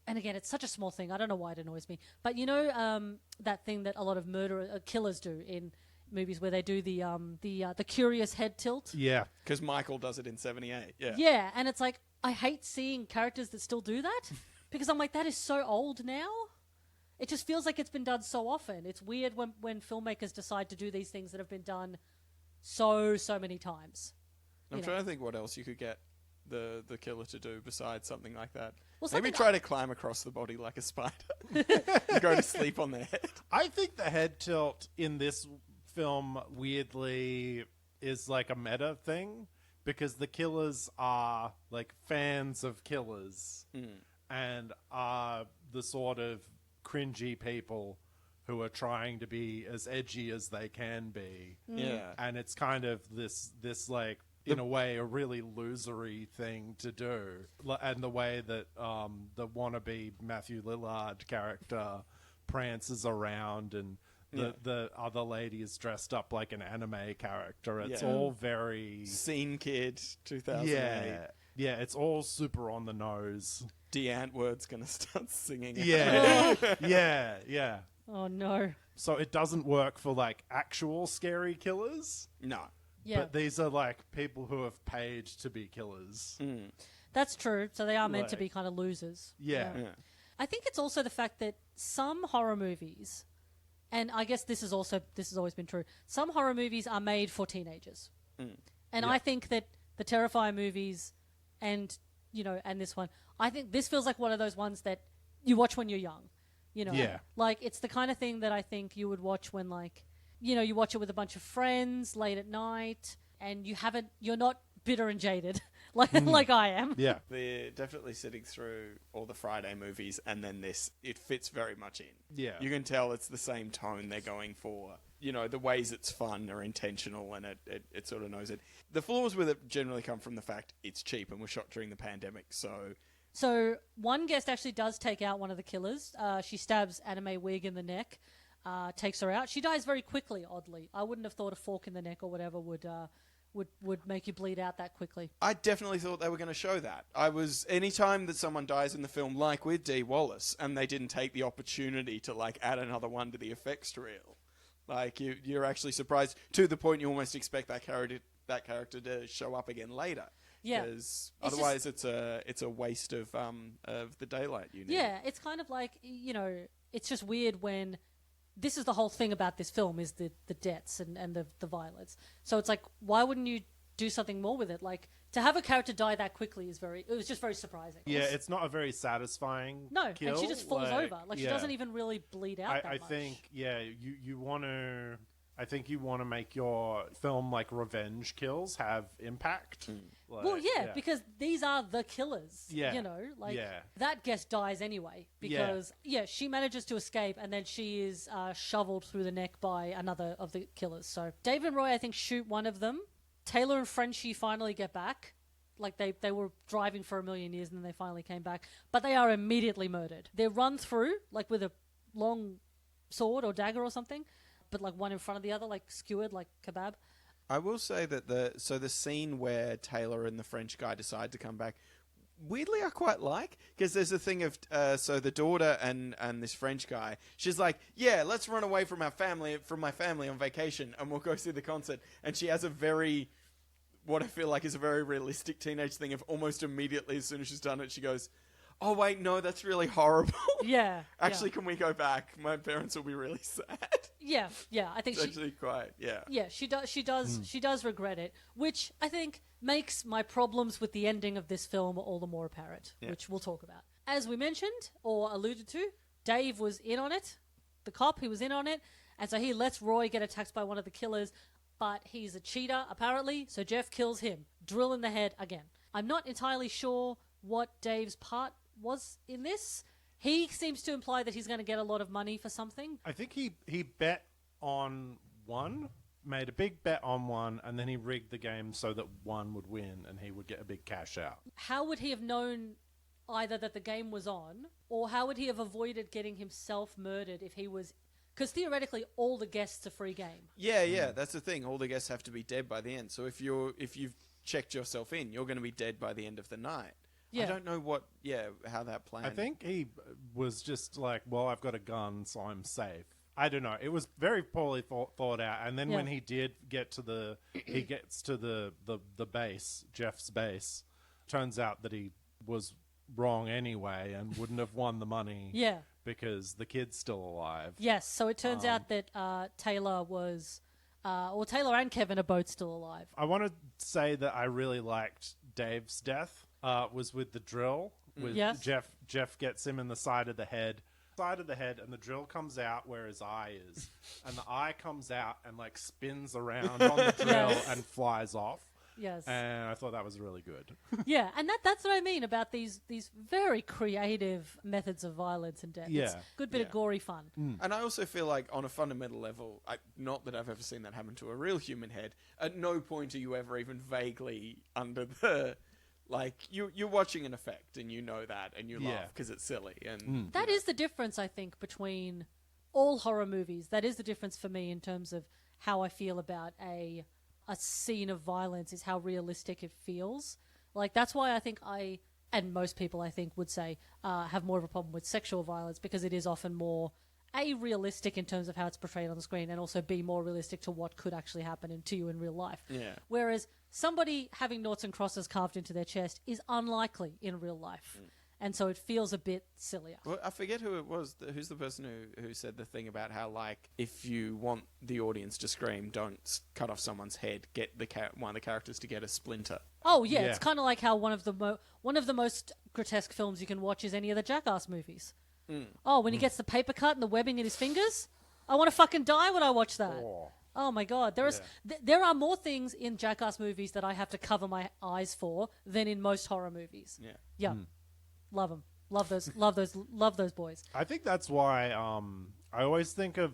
and again, it's such a small thing. I don't know why it annoys me. But you know that thing that a lot of killers do in movies where they do the curious head tilt? Yeah. Because Michael does it in 78. Yeah. Yeah, and it's like, I hate seeing characters that still do that because I'm like, that is so old now. It just feels like it's been done so often. It's weird when filmmakers decide to do these things that have been done so many times. I'm trying to think what else you could get the killer to do besides something like that. Well, maybe try to climb across the body like a spider and go to sleep on their head. I think the head tilt in this film weirdly is like a meta thing, because the killers are like fans of killers and are the sort of cringy people who are trying to be as edgy as they can be. Yeah. And it's kind of this like, in a way, a really losery thing to do. And the way that the wannabe Matthew Lillard character prances around and the other lady is dressed up like an anime character. It's all very... Scene Kid, 2008. Yeah, it's all super on the nose. D'Antwoord's going to start singing. Yeah. Oh, no. So it doesn't work for, like, actual scary killers. No. Yeah. But these are, like, people who have paid to be killers. That's true. So they are meant to be kind of losers. Yeah. I think it's also the fact that some horror movies, and I guess this has always been true, some horror movies are made for teenagers. And I think that the Terrifier movies and this one, I think this feels like one of those ones that you watch when you're young. Yeah. Like, it's the kind of thing that I think you would watch when, like, you watch it with a bunch of friends late at night and you're not bitter and jaded like I am. Yeah. They're definitely sitting through all the Friday movies, and then this, it fits very much in. Yeah. You can tell it's the same tone they're going for. The ways it's fun are intentional, and it sort of knows it. The flaws with it generally come from the fact it's cheap and was shot during the pandemic, So one guest actually does take out one of the killers. She stabs Anime Wig in the neck, takes her out. She dies very quickly, oddly. I wouldn't have thought a fork in the neck or whatever would make you bleed out that quickly. I definitely thought they were going to show that. Anytime that someone dies in the film, like with Dee Wallace, and they didn't take the opportunity to, like, add another one to the effects reel, like, you're actually surprised to the point you almost expect that character to show up again later. Yeah. Because otherwise it's a waste of the daylight you need. Yeah, it's kind of like, it's just weird when... This is the whole thing about this film, is the deaths and the violence. So it's like, why wouldn't you do something more with it? Like, to have a character die that quickly it was just very surpuring. Yeah, it's not a very satisfying kill. And she just falls over. Like, she doesn't even really bleed out that much. I think, you want to... I think you want to make your film, like, revenge kills have impact. Like, because these are the killers. Yeah. That guest dies anyway because, she manages to escape and then she is shoveled through the neck by another of the killers. So Dave and Roy, I think, shoot one of them. Taylor and Frenchie finally get back. Like, they were driving for a million years and then they finally came back. But they are immediately murdered. They're run through, like, with a long sword or dagger or something, but, like, one in front of the other, like, skewered, like kebab. I will say that the scene where Taylor and the French guy decide to come back, weirdly I quite like, because there's a thing of so the daughter and this French guy, she's like, yeah, let's run away from my family on vacation and we'll go see the concert, and she has what I feel like is a very realistic teenage thing of almost immediately as soon as she's done it, she goes, oh wait, no, that's really horrible. Yeah. Actually, can we go back? My parents will be really sad. Yeah. I think it's actually quite, yeah. Yeah, she does regret it, which I think makes my problems with the ending of this film all the more apparent, which we'll talk about. As we mentioned, or alluded to, Dave was in on it. The cop, he was in on it, and so he lets Roy get attacked by one of the killers, but he's a cheater, apparently, so Jeff kills him. Drill in the head again. I'm not entirely sure what Dave's part was in this. He seems to imply that he's going to get a lot of money for something. I think he bet on one, made a big bet on one, and then he rigged the game so that one would win and he would get a big cash out. How would he have known either that the game was on, or how would he have avoided getting himself murdered if he was... Because theoretically, all the guests are free game. Yeah, that's the thing. All the guests have to be dead by the end. So if you've checked yourself in, you're going to be dead by the end of the night. Yeah. I don't know how that planned. I think he was just like, well, I've got a gun, so I'm safe. I don't know. It was very poorly thought out. And then when he did get to he gets to the base, Jeff's base, turns out that he was wrong anyway and wouldn't have won the money. Yeah. Because the kid's still alive. Yes. So it turns out that Taylor was, Taylor and Kevin are both still alive. I want to say that I really liked Dave's death. Was with the drill. With Jeff gets him in the side of the head, and the drill comes out where his eye is, and the eye comes out and like spins around on the drill and flies off. Yes. And I thought that was really good. Yeah, and that's what I mean about these very creative methods of violence and death. It's Yeah. a good bit of gory fun. And I also feel like, on a fundamental level, not that I've ever seen that happen to a real human head, at no point are you ever even vaguely under the... Like, you're watching an effect, and you know that, and you laugh because it's silly. And That is the difference, I think, between all horror movies. That is the difference for me in terms of how I feel about a scene of violence, is how realistic it feels. Like, that's why I think and most people I think would say, have more of a problem with sexual violence, because it is often more... A, realistic in terms of how it's portrayed on the screen, and also B, more realistic to what could actually happen to you in real life. Yeah. Whereas somebody having noughts and crosses carved into their chest is unlikely in real life. And so it feels a bit sillier. Well, I forget who it was. Who's the person who said the thing about how, like, if you want the audience to scream, don't cut off someone's head. Get one of the characters to get a splinter. Oh, yeah. Yeah. It's kind of like how one of the most grotesque films you can watch is any of the Jackass movies. Oh, when he gets the paper cut and the webbing in his fingers? I want to fucking die when I watch that. Oh my God. There are more things in Jackass movies that I have to cover my eyes for than in most horror movies. Yeah. Yeah. Love them. Love those boys. I think that's why I always think of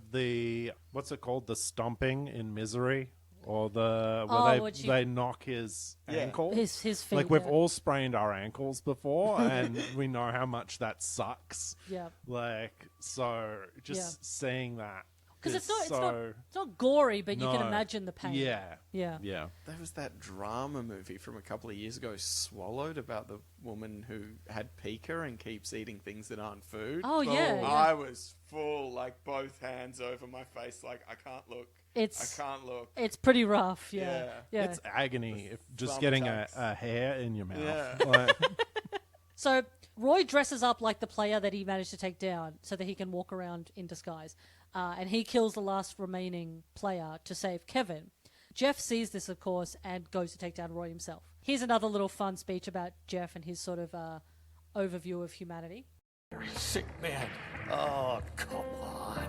what's it called? The stomping in Misery. Or they knock his ankle. His feet. Like, we've all sprained our ankles before, and we know how much that sucks. Yeah. Like, so just seeing that. Because is it's not gory, but you can No. imagine the pain. Yeah. Yeah. Yeah. There was that drama movie from a couple of years ago, Swallowed, about the woman who had pica and keeps eating things that aren't food. Oh, yeah. I was full, like, both hands over my face, like, I can't look. I can't look. It's pretty rough, yeah. It's agony if just Thumb getting attacks. a hair in your mouth. Yeah. Like, So Roy dresses up like the player that he managed to take down so that he can walk around in disguise. And he kills the last remaining player to save Kevin. Jeff sees this, of course, and goes to take down Roy himself. Here's another little fun speech about Jeff and his sort of overview of humanity. You're a sick man. Oh, come on.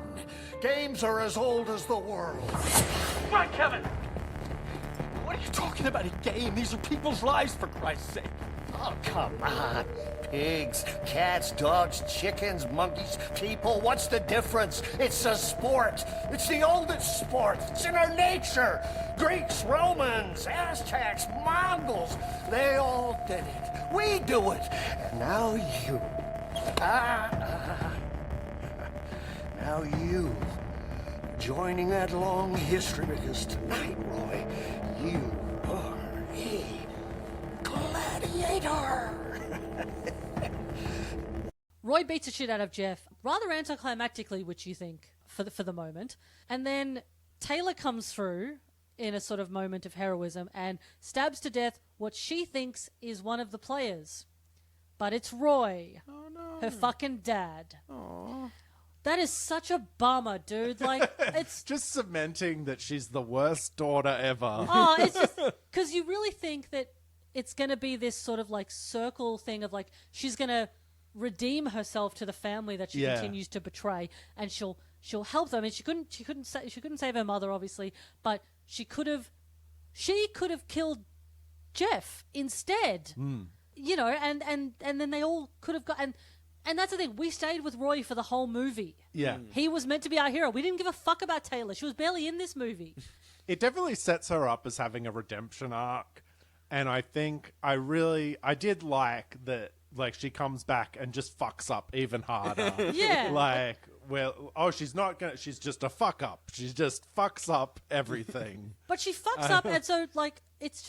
Games are as old as the world. Right, Kevin! What are you talking about? A game? These are people's lives, for Christ's sake. Oh, come on. Pigs, cats, dogs, chickens, monkeys, people, what's the difference? It's a sport. It's the oldest sport. It's in our nature. Greeks, Romans, Aztecs, Mongols, they all did it. We do it. And now you. Now you. Joining that long history, because tonight, Roy, you are a gladiator. Roy beats the shit out of Jeff, rather anticlimactically, which you think, for the moment. And then Taylor comes through in a sort of moment of heroism and stabs to death what she thinks is one of the players. But it's Roy. Oh, no. Her fucking dad. Aww. That is such a bummer, dude. Like, it's... just cementing that she's the worst daughter ever. Oh, it's just... Because you really think that it's going to be this sort of, like, circle thing of, like, she's going to redeem herself to the family that she continues to betray, and she'll help them. And she couldn't save her mother, obviously, but she could have killed Jeff instead. You know, and then they all could have got... And that's the thing. We stayed with Roy for the whole movie. Yeah. He was meant to be our hero. We didn't give a fuck about Taylor. She was barely in this movie. It definitely sets her up as having a redemption arc. And I think I did like that, like, she comes back and just fucks up even harder. Yeah. Like, she's just a fuck up. She just fucks up everything. But she fucks up, and so, like, it's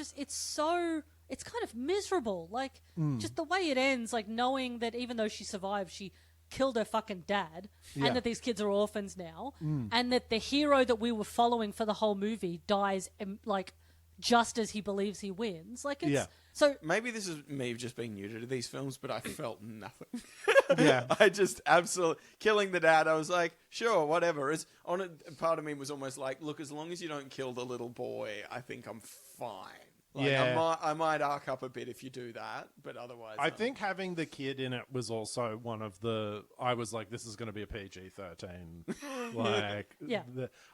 kind of miserable. Like, just the way it ends, like, knowing that even though she survived, she killed her fucking dad, and that these kids are orphans now, and that the hero that we were following for the whole movie dies, like, just as he believes he wins. Like, it's... So maybe this is me just being new to these films, but I felt nothing. Yeah. I just absolutely... Killing the dad, I was like, sure, whatever. Part of me was almost like, look, as long as you don't kill the little boy, I think I'm fine. Like, I might arc up a bit if you do that, but otherwise... I think having the kid in it was also one of the... I was like, this is going to be a PG-13. Like, Yeah.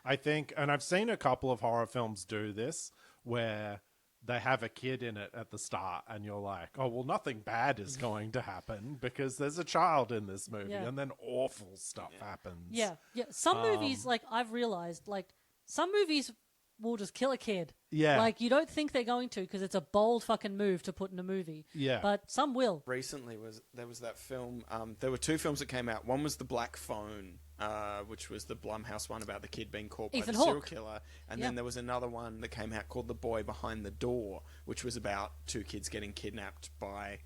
I think... And I've seen a couple of horror films do this, where they have a kid in it at the start, and you're like, oh, well, nothing bad is going to happen because there's a child in this movie, and then awful stuff happens. Yeah. Some movies, like, I've realized, like, some movies will just kill a kid. Yeah. Like, you don't think they're going to because it's a bold fucking move to put in a movie. Yeah. But some will. Recently, there was that film. There were two films that came out. One was The Black Phone, which was the Blumhouse one about the kid being caught by Ethan the serial Hawke. killer. And then there was another one that came out called The Boy Behind the Door, which was about two kids getting kidnapped by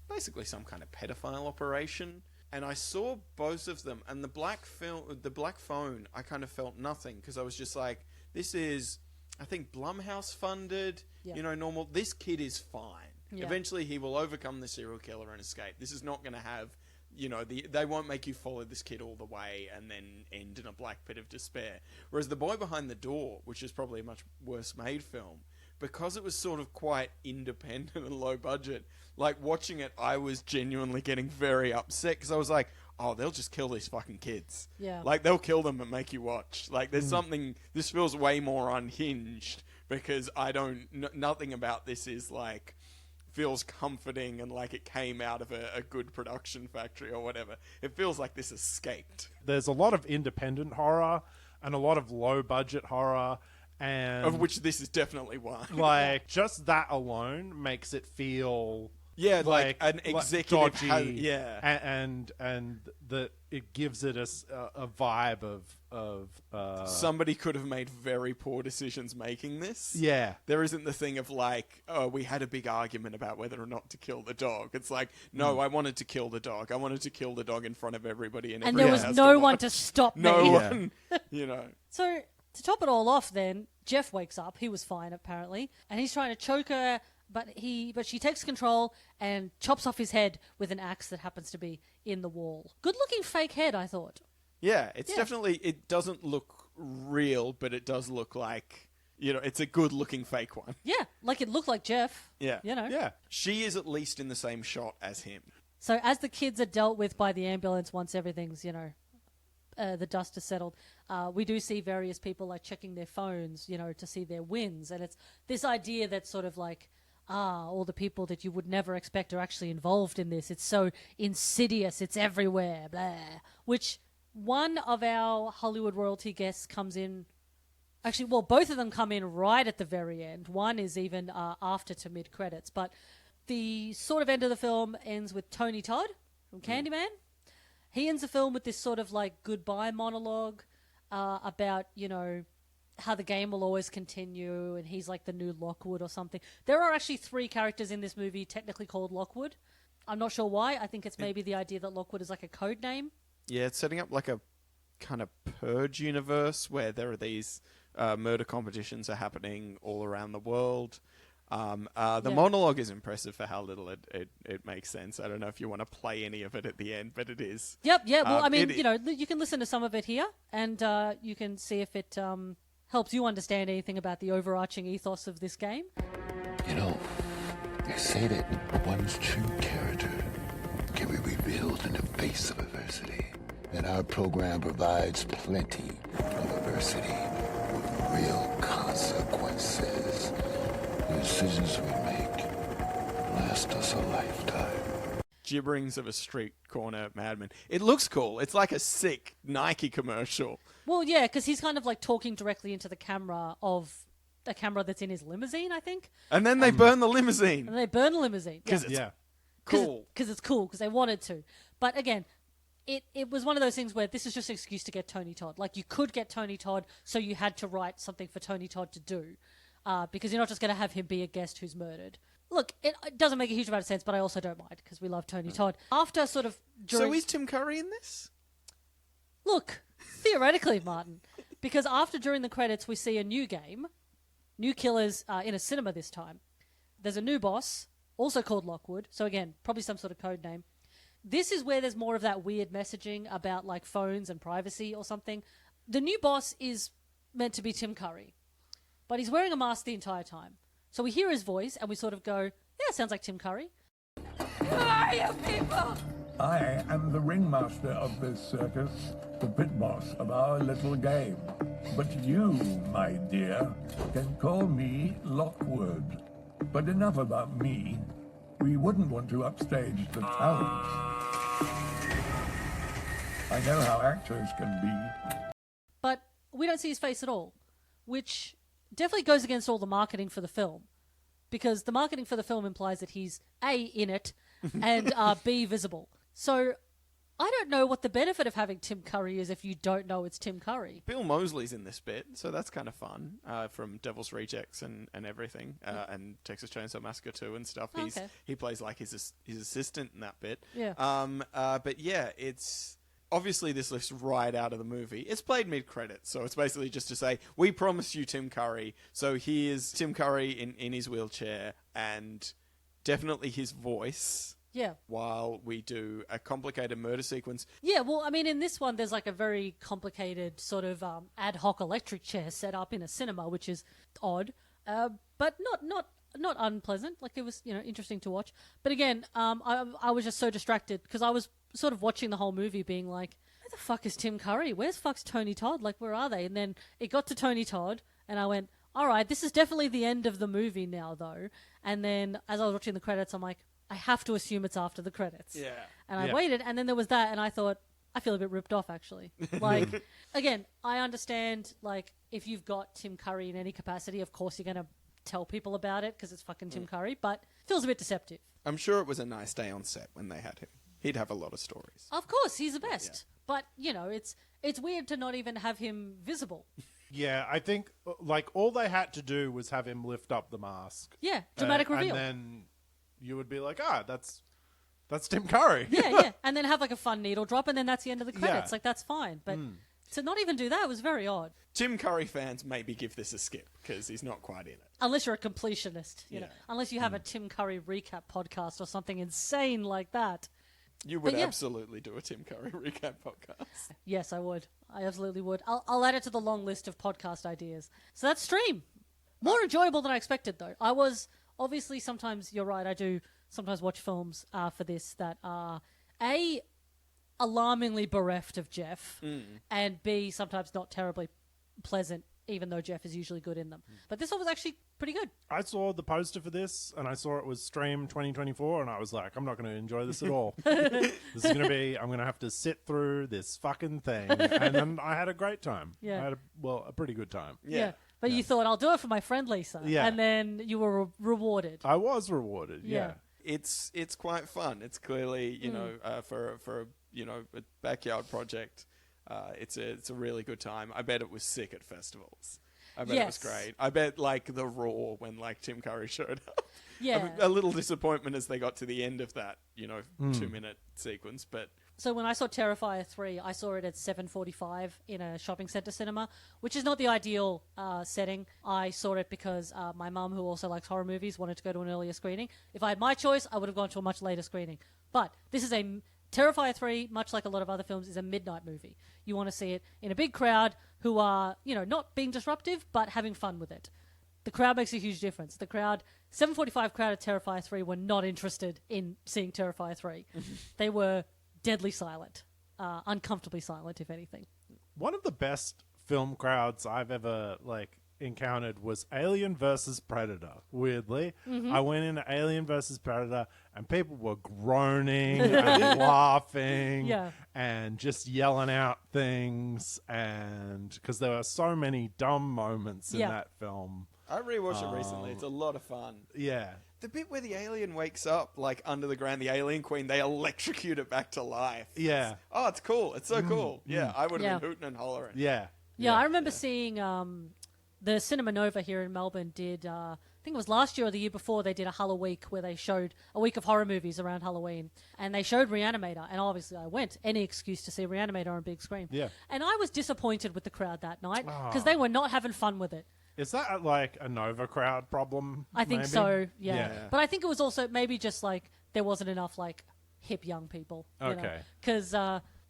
basically some kind of pedophile operation. And I saw both of them. And The Black Phone, I kind of felt nothing because I was just like, this is, I think, Blumhouse funded, normal. This kid is fine. Yeah. Eventually he will overcome the serial killer and escape. This is not going to have, they won't make you follow this kid all the way and then end in a black pit of despair. Whereas The Boy Behind the Door, which is probably a much worse made film, because it was sort of quite independent and low budget, like watching it, I was genuinely getting very upset because I was like, oh, they'll just kill these fucking kids. Yeah. Like, they'll kill them and make you watch. Like, there's something, this feels way more unhinged because nothing about this is like, feels comforting and like it came out of a good production factory or whatever. It feels like this escaped. There's a lot of independent horror and a lot of low budget horror, and Of which this is definitely one. like just that alone makes it feel like an executive dodgy, has, and that it gives it a vibe of somebody could have made very poor decisions making this. Yeah. There isn't the thing of like, oh, we had a big argument about whether or not to kill the dog. It's like, no, I wanted to kill the dog. I wanted to kill the dog in front of everybody, and there was no one to stop me. No one, So, to top it all off then, Jeff wakes up. He was fine, apparently. And he's trying to choke her, but she takes control and chops off his head with an axe that happens to be in the wall. Good-looking fake head, I thought. Yeah, it's definitely, it doesn't look real, but it does look like, it's a good-looking fake one. Yeah, like it looked like Jeff. Yeah. Yeah. She is at least in the same shot as him. So as the kids are dealt with by the ambulance, once everything's, the dust is settled, we do see various people like checking their phones, to see their wins. And it's this idea that sort of like, all the people that you would never expect are actually involved in this. It's so insidious. It's everywhere. Blah. Which one of our Hollywood royalty guests comes in. Actually, well, both of them come in right at the very end. One is even after to mid-credits. But the sort of end of the film ends with Tony Todd from Candyman. He ends the film with this sort of like goodbye monologue about, how the game will always continue, and he's like the new Lockwood or something. There are actually 3 characters in this movie technically called Lockwood. I'm not sure why. I think it's maybe the idea that Lockwood is like a code name. Yeah, it's setting up like a kind of Purge universe where there are these murder competitions are happening all around the world. The monologue is impressive for how little it makes sense. I don't know if you want to play any of it at the end, but it is. Yep, yeah. Well, I mean, you can listen to some of it here, and you can see if it helps you understand anything about the overarching ethos of this game. They say that one's true character can be revealed in the face of adversity. And our program provides plenty of adversity with real consequences. The decisions we make last us a lifetime. Gibberings of a street corner madman. It looks cool. It's like a sick Nike commercial. Well, yeah, because he's kind of like talking directly into the camera of a camera that's in his limousine, I think. And then they burn the limousine. And they burn the limousine. Because it's cool. Because it's cool, because they wanted to. But again, it was one of those things where this is just an excuse to get Tony Todd. Like, you could get Tony Todd, so you had to write something for Tony Todd to do. Because you're not just going to have him be a guest who's murdered. Look, it doesn't make a huge amount of sense, but I also don't mind, because we love Tony Todd. After sort of... So is Tim Curry in this? Look, theoretically, Martin. Because during the credits, we see a new game, new killers in a cinema this time. There's a new boss, also called Lockwood. So again, probably some sort of code name. This is where there's more of that weird messaging about like phones and privacy or something. The new boss is meant to be Tim Curry, but he's wearing a mask the entire time. So we hear his voice and we sort of go, yeah, sounds like Tim Curry. Who are you people? I am the ringmaster of this circus, the pit boss of our little game. But you, my dear, can call me Lockwood. But enough about me. We wouldn't want to upstage the talent. I know how actors can be. But we don't see his face at all, which definitely goes against all the marketing for the film. Because the marketing for the film implies that he's A, in it, and B, visible. So I don't know what the benefit of having Tim Curry is if you don't know it's Tim Curry. Bill Moseley's in this bit, so that's kind of fun, from Devil's Rejects and everything, and Texas Chainsaw Massacre 2 and stuff. Okay. He plays like his assistant in that bit. Yeah. But yeah, it's... Obviously, this lifts right out of the movie. It's played mid-credits, so it's basically just to say, we promised you Tim Curry, so here's Tim Curry in his wheelchair, and definitely his voice, Yeah. while we do a complicated murder sequence. Yeah, well, I mean, in this one, there's like a very complicated sort of ad hoc electric chair set up in a cinema, which is odd, but not unpleasant. Like, it was, interesting to watch. But again, I was just so distracted because I was sort of watching the whole movie being like, where the fuck is Tim Curry? Where's fuck's Tony Todd? Like, where are they? And then it got to Tony Todd, and I went, all right, this is definitely the end of the movie now, though. And then as I was watching the credits, I'm like, I have to assume it's after the credits. Yeah. And I waited, and then there was that, and I thought, I feel a bit ripped off, actually. Like, again, I understand, like, if you've got Tim Curry in any capacity, of course you're going to tell people about it because it's fucking Tim Curry, but it feels a bit deceptive. I'm sure it was a nice day on set when they had him. He'd have a lot of stories. Of course, he's the best. Yeah. But, it's weird to not even have him visible. Yeah, I think, like, all they had to do was have him lift up the mask. Yeah, dramatic reveal. And then you would be like, that's Tim Curry. Yeah. And then have, like, a fun needle drop, and then that's the end of the credits. Yeah. Like, that's fine. But to not even do that was very odd. Tim Curry fans maybe give this a skip, because he's not quite in it. Unless you're a completionist, you know. Unless you have a Tim Curry recap podcast or something insane like that. You would absolutely do a Tim Curry recap podcast. Yes, I would. I absolutely would. I'll add it to the long list of podcast ideas. So that's Stream. More enjoyable than I expected, though. I was, obviously, sometimes, you're right, I do sometimes watch films for this that are, A, alarmingly bereft of Jeff, and B, sometimes not terribly pleasant, even though Jeff is usually good in them. But this one was actually pretty good. I saw the poster for this, and I saw it was Stream 2024, and I was like, I'm not going to enjoy this at all. This is going to be, I'm going to have to sit through this fucking thing. And then I had a great time. Yeah. I had a pretty good time. Yeah. But you thought, I'll do it for my friend Lisa. Yeah. And then you were rewarded. I was rewarded, yeah. It's quite fun. It's clearly, for a backyard project, it's a really good time. I bet it was sick at festivals. I bet it was great. I bet, like, the roar when, like, Tim Curry showed up. Yeah. A little disappointment as they got to the end of that, 2-minute sequence, but... So when I saw Terrifier 3, I saw it at 7:45 in a shopping centre cinema, which is not the ideal setting. I saw it because my mum, who also likes horror movies, wanted to go to an earlier screening. If I had my choice, I would have gone to a much later screening. But this is Terrifier 3, much like a lot of other films, is a midnight movie. You want to see it in a big crowd who are, not being disruptive, but having fun with it. The crowd makes a huge difference. The crowd, 7:45 crowd at Terrifier 3 were not interested in seeing Terrifier 3. They were deadly silent, uncomfortably silent, if anything. One of the best film crowds I've ever, encountered was Alien versus Predator, weirdly. I went into Alien versus Predator and people were groaning and laughing and just yelling out things, and because there were so many dumb moments in that film. I rewatched it recently. It's a lot of fun. Yeah. The bit where the alien wakes up, like, under the ground, the alien queen, they electrocute it back to life. Yeah. It's cool. It's so cool. Yeah, I would have been hooting and hollering. Yeah. Yeah, I remember seeing the Cinema Nova here in Melbourne did, I think it was last year or the year before, they did a Halloween where they showed a week of horror movies around Halloween. And they showed Reanimator. And obviously I went. Any excuse to see Reanimator on big screen. Yeah. And I was disappointed with the crowd that night because they were not having fun with it. Is that like a Nova crowd problem? I think maybe? so, yeah. But I think it was also maybe just like there wasn't enough like hip young people. Okay. Because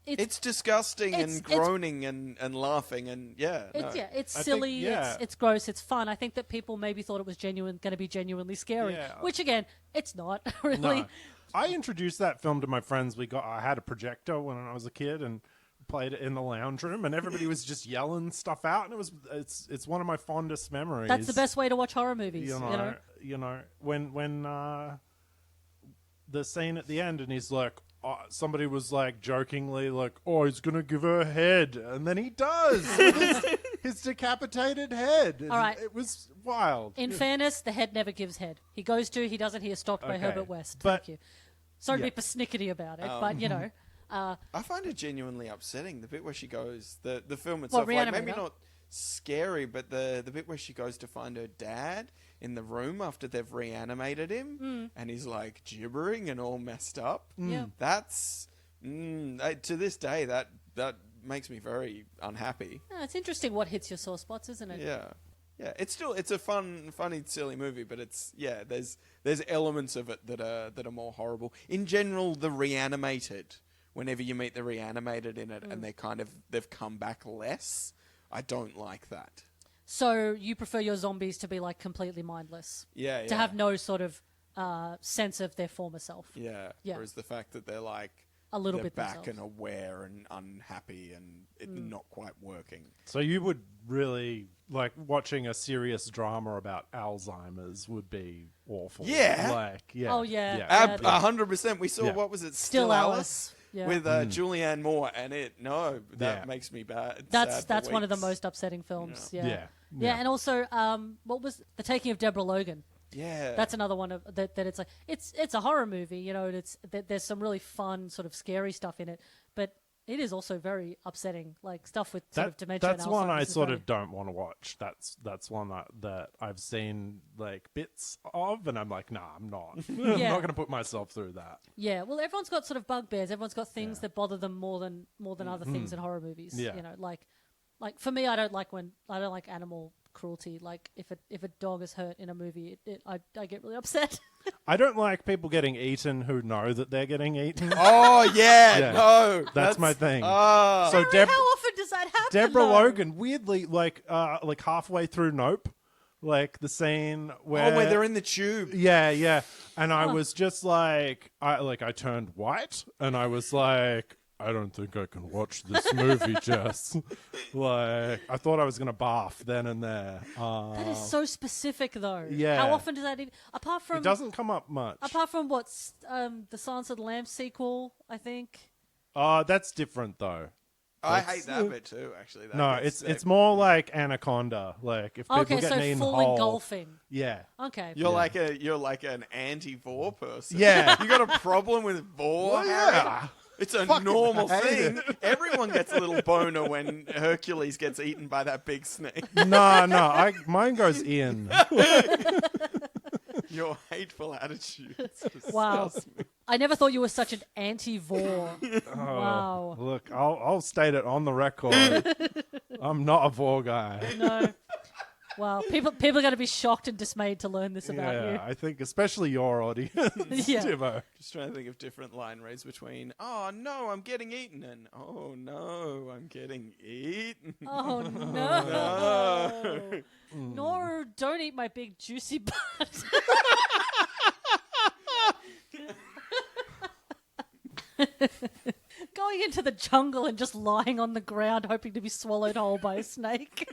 it's disgusting and groaning and laughing and it's silly, it's gross, it's fun. I think that people maybe thought it was going to be genuinely scary, which again, it's not really. No. I introduced that film to my friends. I had a projector when I was a kid and played it in the lounge room, and everybody was just yelling stuff out, and it's one of my fondest memories. That's the best way to watch horror movies, you know, when the scene at the end, and he's like, somebody was like jokingly like, "Oh, he's gonna give her a head," and then he does with his decapitated head. All right. It was wild. In fairness, the head never gives head. He doesn't hear stalked by Okay. Herbert West. But- Thank you. Sorry to Yeah. be persnickety about it, but you know. I find it genuinely upsetting. The bit where she goes, the film itself, like maybe Reanimator? not scary, but the bit where she goes to find her dad in the room after they've reanimated him, and he's like gibbering and all messed up. Yeah. That's to this day that makes me very unhappy. Yeah, it's interesting what hits your sore spots, isn't it? Yeah. It's a funny, silly movie, but there's elements of it that are more horrible. In general, the reanimated. Whenever you meet the reanimated in it, and they've come back less, I don't like that. So you prefer your zombies to be like completely mindless? Yeah. To have no sort of sense of their former self? Yeah. Yeah. Whereas the fact that they're like A little they're bit back themselves. and aware and unhappy and it not quite working. So you would really like watching a serious drama about Alzheimer's would be awful. Yeah. Like, yeah. Oh, yeah. yeah. 100%. We saw Yeah. what was it? Still Alice. Yeah. with Julianne Moore, and that Yeah. makes me bad. That's sad for one of the weeks. most upsetting films. Yeah. Yeah. Yeah. And also, what was The Taking of Deborah Logan? Yeah, That's another one of that it's like it's a horror movie, you know. There's some really fun sort of scary stuff in it, but it is also very upsetting, like stuff with sort of dementia. That's and one I Alzheimer's is sort very- of don't want to watch. That's one that I've seen like bits of, and I'm like, nah, I'm not. I'm Yeah. not going to put myself through that. Yeah, well, everyone's got sort of bugbears. Everyone's got things that bother them more than other things in horror movies. Yeah. You know, like for me, I don't like animal cruelty. Like if a dog is hurt in a movie, I get really upset. I don't like people getting eaten who know that they're getting eaten. Oh yeah, Yeah. no, That's my thing. Ah. So How often does that happen? Deborah though? Logan, weirdly, like halfway through Nope, like the scene where they're in the tube. yeah, and I was just like, I turned white, and I was like, I don't think I can watch this movie, Jess. Like, I thought I was gonna barf then and there. That is so specific, though. Yeah. How often does that even? Apart from It doesn't come up much. Apart from what's the Silence of the Lambs sequel, I think. That's different though. I hate that bit too. Actually, that No, gets- it's more like Anaconda. Like if people Okay, get so eaten full whole. engulfing. Yeah. Okay. You're like an anti-vor person. Yeah. You got a problem with vor? Well, Harry? yeah. It's a Fucking normal hate thing. Everyone gets a little boner when Hercules gets eaten by that big snake. No, mine goes in. Your hateful attitude. just Wow. disgusts me. I never thought you were such an anti-vor. Wow. Look, I'll state it on the record. I'm not a vor guy. No. Wow. People are going to be shocked and dismayed to learn this about Yeah, you. I think especially your audience, Yeah. Timo. Just trying to think of different line reads between, oh no, I'm getting eaten, and oh no, I'm getting eaten. Oh no. No, don't eat my big juicy butt. Going into the jungle and just lying on the ground hoping to be swallowed whole by a snake.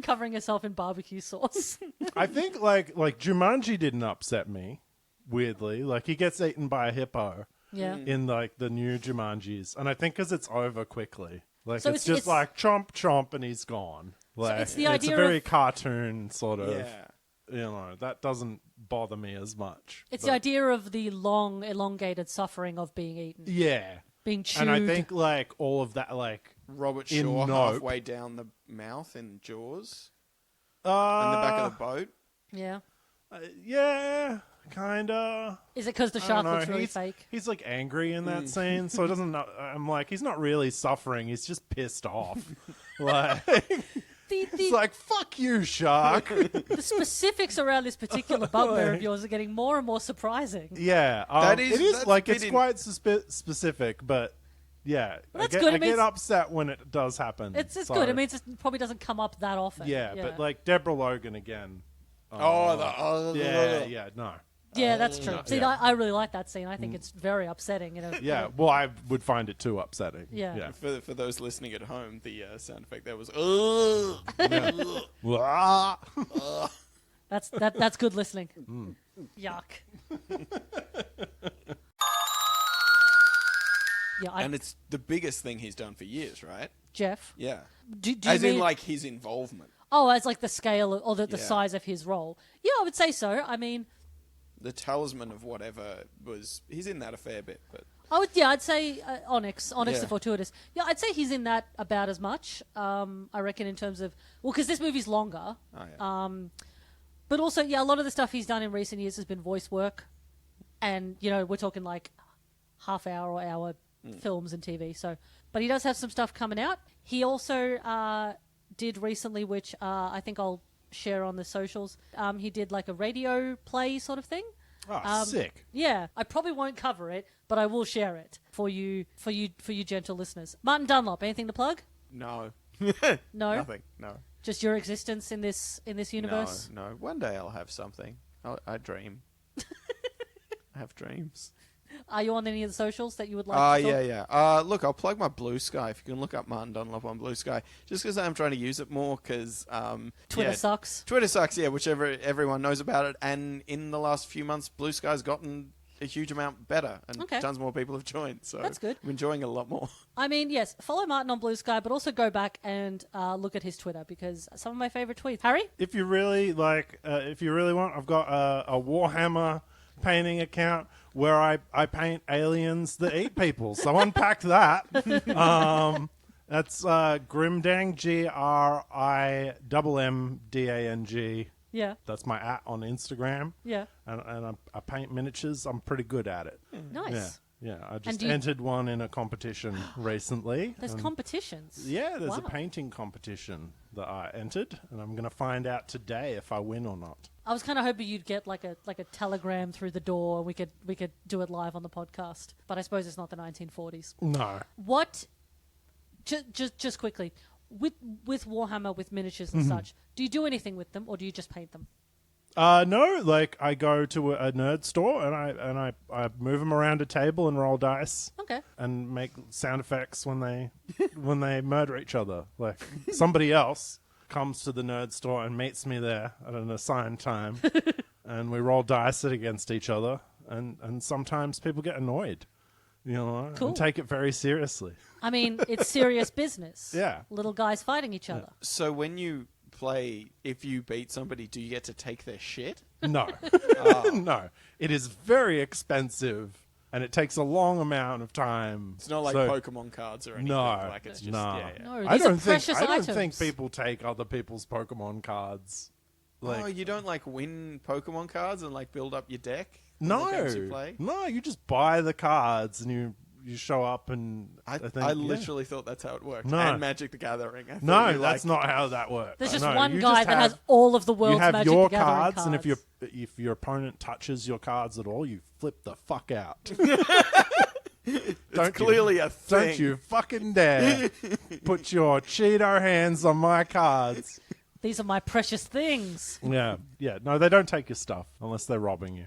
Covering herself in barbecue sauce. I think like Jumanji didn't upset me. Weirdly, like he gets eaten by a hippo Yeah. in like the new Jumanjis, and I think because it's over quickly. Like So it's just it's- like chomp chomp and he's gone. Like it's the it's idea a very of- cartoon sort of. Yeah. You know, that doesn't bother me as much. It's But- the idea of the long, elongated suffering of being eaten. Yeah. Being chewed. And I think like all of that, like Robert in Shaw Nope. halfway down the mouth in Jaws, in in the back of the boat. Yeah. Yeah, kinda. Is it because the I don't shark know, looks really he's, fake? He's like angry in that scene, so it doesn't. I'm like, he's not really suffering. He's just pissed off. Like, it's like fuck you, shark. The specifics around this particular bugbear of yours are getting more and more surprising. Yeah, That is- it is that's like a it's bit quite specific, but yeah, Well, that's I get, good. It I get means- upset when it does happen. It's so- good. It means it probably doesn't come up that often. yeah, but like Deborah Logan again. Yeah, no. Yeah, that's true. See, yeah. I really like that scene. I think it's very upsetting. You know. Yeah, well, I would find it too upsetting. Yeah. For those listening at home, the sound effect there was. Wah! That's good listening. Yuck. Yeah, And it's the biggest thing he's done for years, right? Jeff. Yeah. Do you As in, mean- like, his involvement. Oh, as like the scale or the Yeah. size of his role. Yeah, I would say so. I mean, The talisman of whatever he's in that a fair bit, but I'd say Onyx Yeah. the Fortuitous. Yeah, I'd say he's in that about as much. I reckon in terms of because this movie's longer. oh, yeah. But also, yeah, a lot of the stuff he's done in recent years has been voice work, and we're talking like half-hour or hour films and TV. So, but he does have some stuff coming out. He also did recently, which I think I'll share on the socials. He did like a radio play sort of thing. Oh, sick. Yeah, I probably won't cover it, but I will share it for you gentle listeners. Martin Dunlop, anything to plug? No. No, Nothing. No. just your existence in this universe. No. One day I'll have something. I dream. I have dreams. Are you on any of the socials that you would like to talk? Yeah. Look, I'll plug my Blue Sky. If you can look up Martin Dunlop on Blue Sky, just because I'm trying to use it more, because Twitter sucks. Twitter sucks, yeah, whichever everyone knows about it. And in the last few months, Blue Sky's gotten a huge amount better, and Okay. tons more people have joined. So That's good. I'm enjoying it a lot more. I mean, yes, follow Martin on Blue Sky, but also go back and look at his Twitter, because some of my favorite tweets. Harry? If you really want, I've got a Warhammer painting account where I paint aliens that eat people. So unpack that. That's Grimdang, GRIMMDANG. Yeah. That's my @ on Instagram. Yeah. And I paint miniatures. I'm pretty good at it. Nice. Yeah. I And just do you- entered one in a competition recently. There's competitions. Yeah, there's a Wow. painting competition that I entered, and I'm going to find out today if I win or not. I was kind of hoping you'd get like a telegram through the door, and we could do it live on the podcast. But I suppose it's not the 1940s. No. What? Just quickly, with Warhammer, with miniatures and such, do you do anything with them, or do you just paint them? No, like I go to a nerd store and I move them around a table and roll dice. Okay. And make sound effects when they murder each other. Like somebody else comes to the nerd store and meets me there at an assigned time, and we roll dice against each other. And sometimes people get annoyed, Cool. and take it very seriously. I mean, it's serious business. Yeah. Little guys fighting each other. So when you play, if you beat somebody, do you get to take their shit? No, no, it is very expensive. And it takes a long amount of time. It's not like Pokemon cards or anything. No, Like it's just no. yeah. No, I these are don't precious think items. people take other people's Pokemon cards. Like, Oh, you don't like win Pokemon cards and like build up your deck? in the no, games you play? no, you just buy the cards and you show up and I think, literally thought that's how it worked. No. And Magic the Gathering. I thought No, you, that's like, not how that works. There's just No, one you guy just that have- has all of the world's you have Magic your the Gathering cards, and if your opponent touches your cards at all, you flip the fuck out. It's clearly a thing. Don't you fucking dare put your Cheeto hands on my cards. These are my precious things. Yeah. No, they don't take your stuff unless they're robbing you.